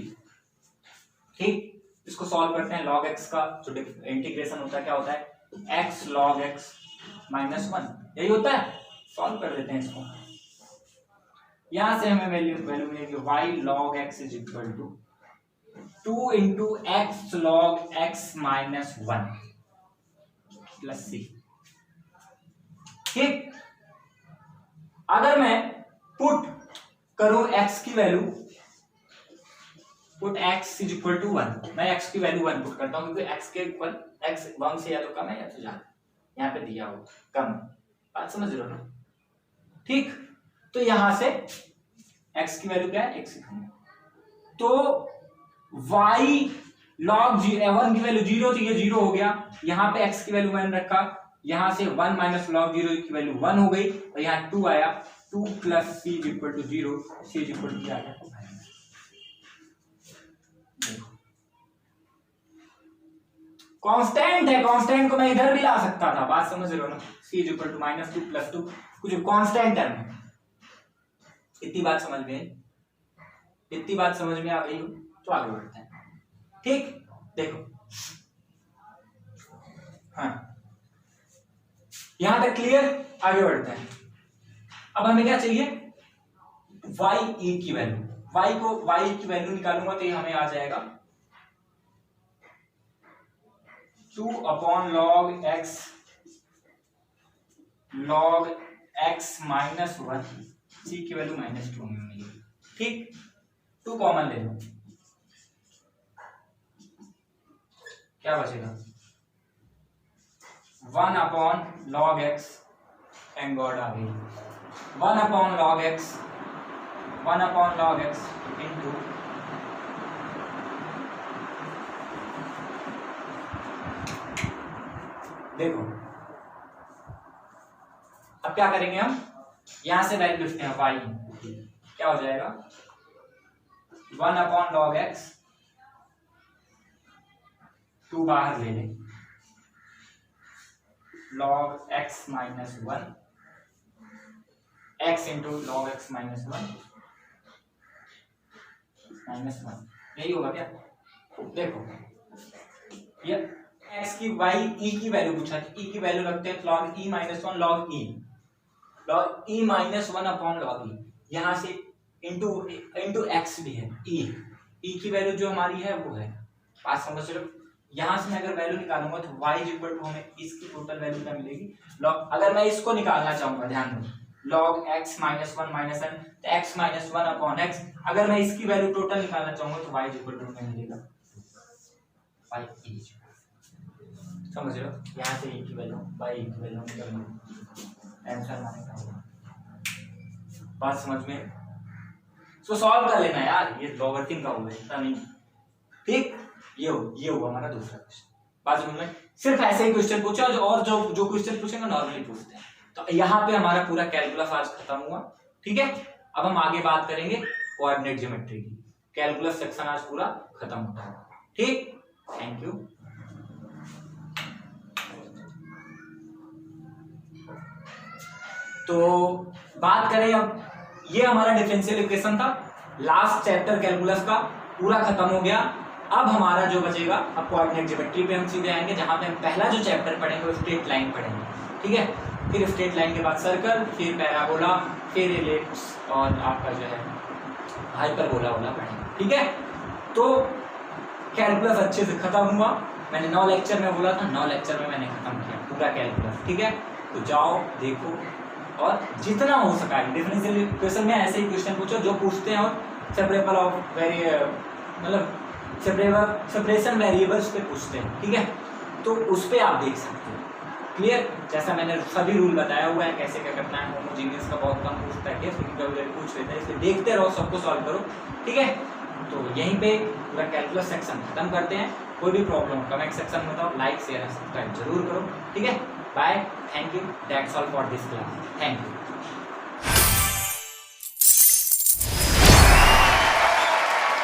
ठीक। इसको सॉल्व करते हैं, log x का जो इंटीग्रेशन होता है क्या होता है x log x माइनस 1, यही होता है। सॉल्व कर देते हैं इसको, यहां से हमें वैल्यू मिलेगी y log x is equal to 2 into x log x minus 1 plus c, ठीक। अगर मैं पुट करूं x की value, put x is equal to 1, मैं x की वैल्यू 1 पुट करता हूं क्योंकि x के इक्वल x 1 से या तो कम है या तो ज्यादा, यहाँ पे दिया हो कम, बात समझ रहे हो ना, ठीक। तो यहां से x की वैल्यू क्या है x से कम है, तो y log 1 की वैल्यू 0 थी, ये 0 हो गया, यहाँ पे x की वैल्यू मैंने रखा, यहां से 1 माइनस log 0 की वैल्यू 1 हो गई, और यहाँ 2 आया, 2 plus c is equal to 0, c is equal to क्या आ गया, कांस्टेंट है, कांस्टेंट को मैं इधर भी ला सकता था, बात समझ रहे हो ना, c is equal to minus 2 plus 2, कुछ कांस्टेंट टर्म है। इतनी बात समझ में, इतनी बात समझ में आ गई हो तो आगे बढ़ते हैं, ठीक। देखो हाँ, यहां तक क्लियर, आगे बढ़ते हैं। अब हमें क्या चाहिए y e की वैल्यू, y की वैल्यू निकालूंगा तो ये हमें आ जाएगा 2 upon log x minus 1, c की वैल्यू माइनस 2 हमें मिलेगी, ठीक। 2 कॉमन ले लो, क्या बचेगा 1 upon log x, thank God आ गई, 1 अपॉन log x इंटू देखो अब क्या करेंगे हम, यहां से वैल्यू लिखते हैं y, क्या हो जाएगा 1 अपॉन log x, 2 बाहर ले लें, log x minus 1, x into log x minus 1, यही होगा क्या। देखो ये x की y e की वैल्यू पूछा, e की वैल्यू रखते हैं log e माइनस 1 log e, log E minus 1 upon log E, यहाँ से इंटू एक्स भी है, ई की वैल्यू जो हमारी है वो है, बात समझ रहे हो। यहाँ से मैं अगर वैल्यू निकालूंगा तो y इज इक्वल टू हमें इसकी टोटल वैल्यू क्या मिलेगी, लॉग, अगर मैं इसको निकालना चाहूंगा, ध्यान दो, log x minus 1 minus n, तो x माइनस 1 अपॉन x, अगर मैं इसकी वैल्यू टोटल निकालना चाहूंगा तो y इज इक्वल टू हमें मिलेगा y e, समझ रहे हो, यहाँ से e की वैल्यू y e की वैल्यू निकालना, आंसर माने क्या होगा, बात समझ में। सो सॉल्व कर लेना यार, ये लॉगरिथम का होगा, इतना नहीं, ठीक। ये हुआ हमारा दूसरा क्वेश्चन, बात समझ में। सिर्फ ऐसे ही क्वेश्चन पूछा, और जो क्वेश्चन पूछेंगे नॉर्मली पूछते हैं। तो यहाँ पे हमारा पूरा कैलकुलस आज खत्म हुआ, ठीक है। अब हम आगे बात करेंगे कोऑर्डिनेट ज्योमेट्री की, कैलकुलस सेक्शन आज पूरा खत्म होता है, ठीक। Thank you. तो बात करें अब, ये हमारा डिफरेंशियल इक्वेशन था, लास्ट चैप्टर कैलकुलस का पूरा खत्म हो गया। अब हमारा जो बचेगा, अब कोऑर्डिनेट ज्योमेट्री पे हम सीधे आएंगे, जहां पे हम पहला जो चैप्टर पढ़ेंगे वो स्ट्रेट लाइन पढ़ेंगे, ठीक है। फिर स्ट्रेट लाइन के बाद सर्कल, फिर पैराबोला, फिर इलिप्स और आपका जो है हाइपरबोला वाला पढ़ेंगे, ठीक है। तो कैलकुलस अच्छे से खत्म हुआ, मैंने 9 लेक्चर में बोला था, 9 लेक्चर में मैंने खत्म किया पूरा कैलकुलस, ठीक है। तो जाओ देखो, और जितना हो सका डिफरेंशियल इक्वेशन में ऐसे ही क्वेश्चन पूछो जो पूछते हैं, और सेपरेबल ऑफ मतलब सेपरेशन वेरिएबल्स पे पूछते हैं, ठीक है। तो उस पे आप देख सकते हो, क्लियर। जैसा मैंने सभी रूल बताया हुआ है कैसे क्या करना है, होमोजीनियस का बहुत कम पूछता है, पूछ लेते हैं, इसलिए देखते रहो, सबको सॉल्व करो, ठीक है। तो यहीं पे पूरा कैलकुलस सेक्शन खत्म करते हैं। कोई भी प्रॉब्लम कमेंट सेक्शन में बताओ, लाइक शेयर सब्सक्राइब जरूर करो, ठीक है। Bye, thank you, that's all for this class, thank you.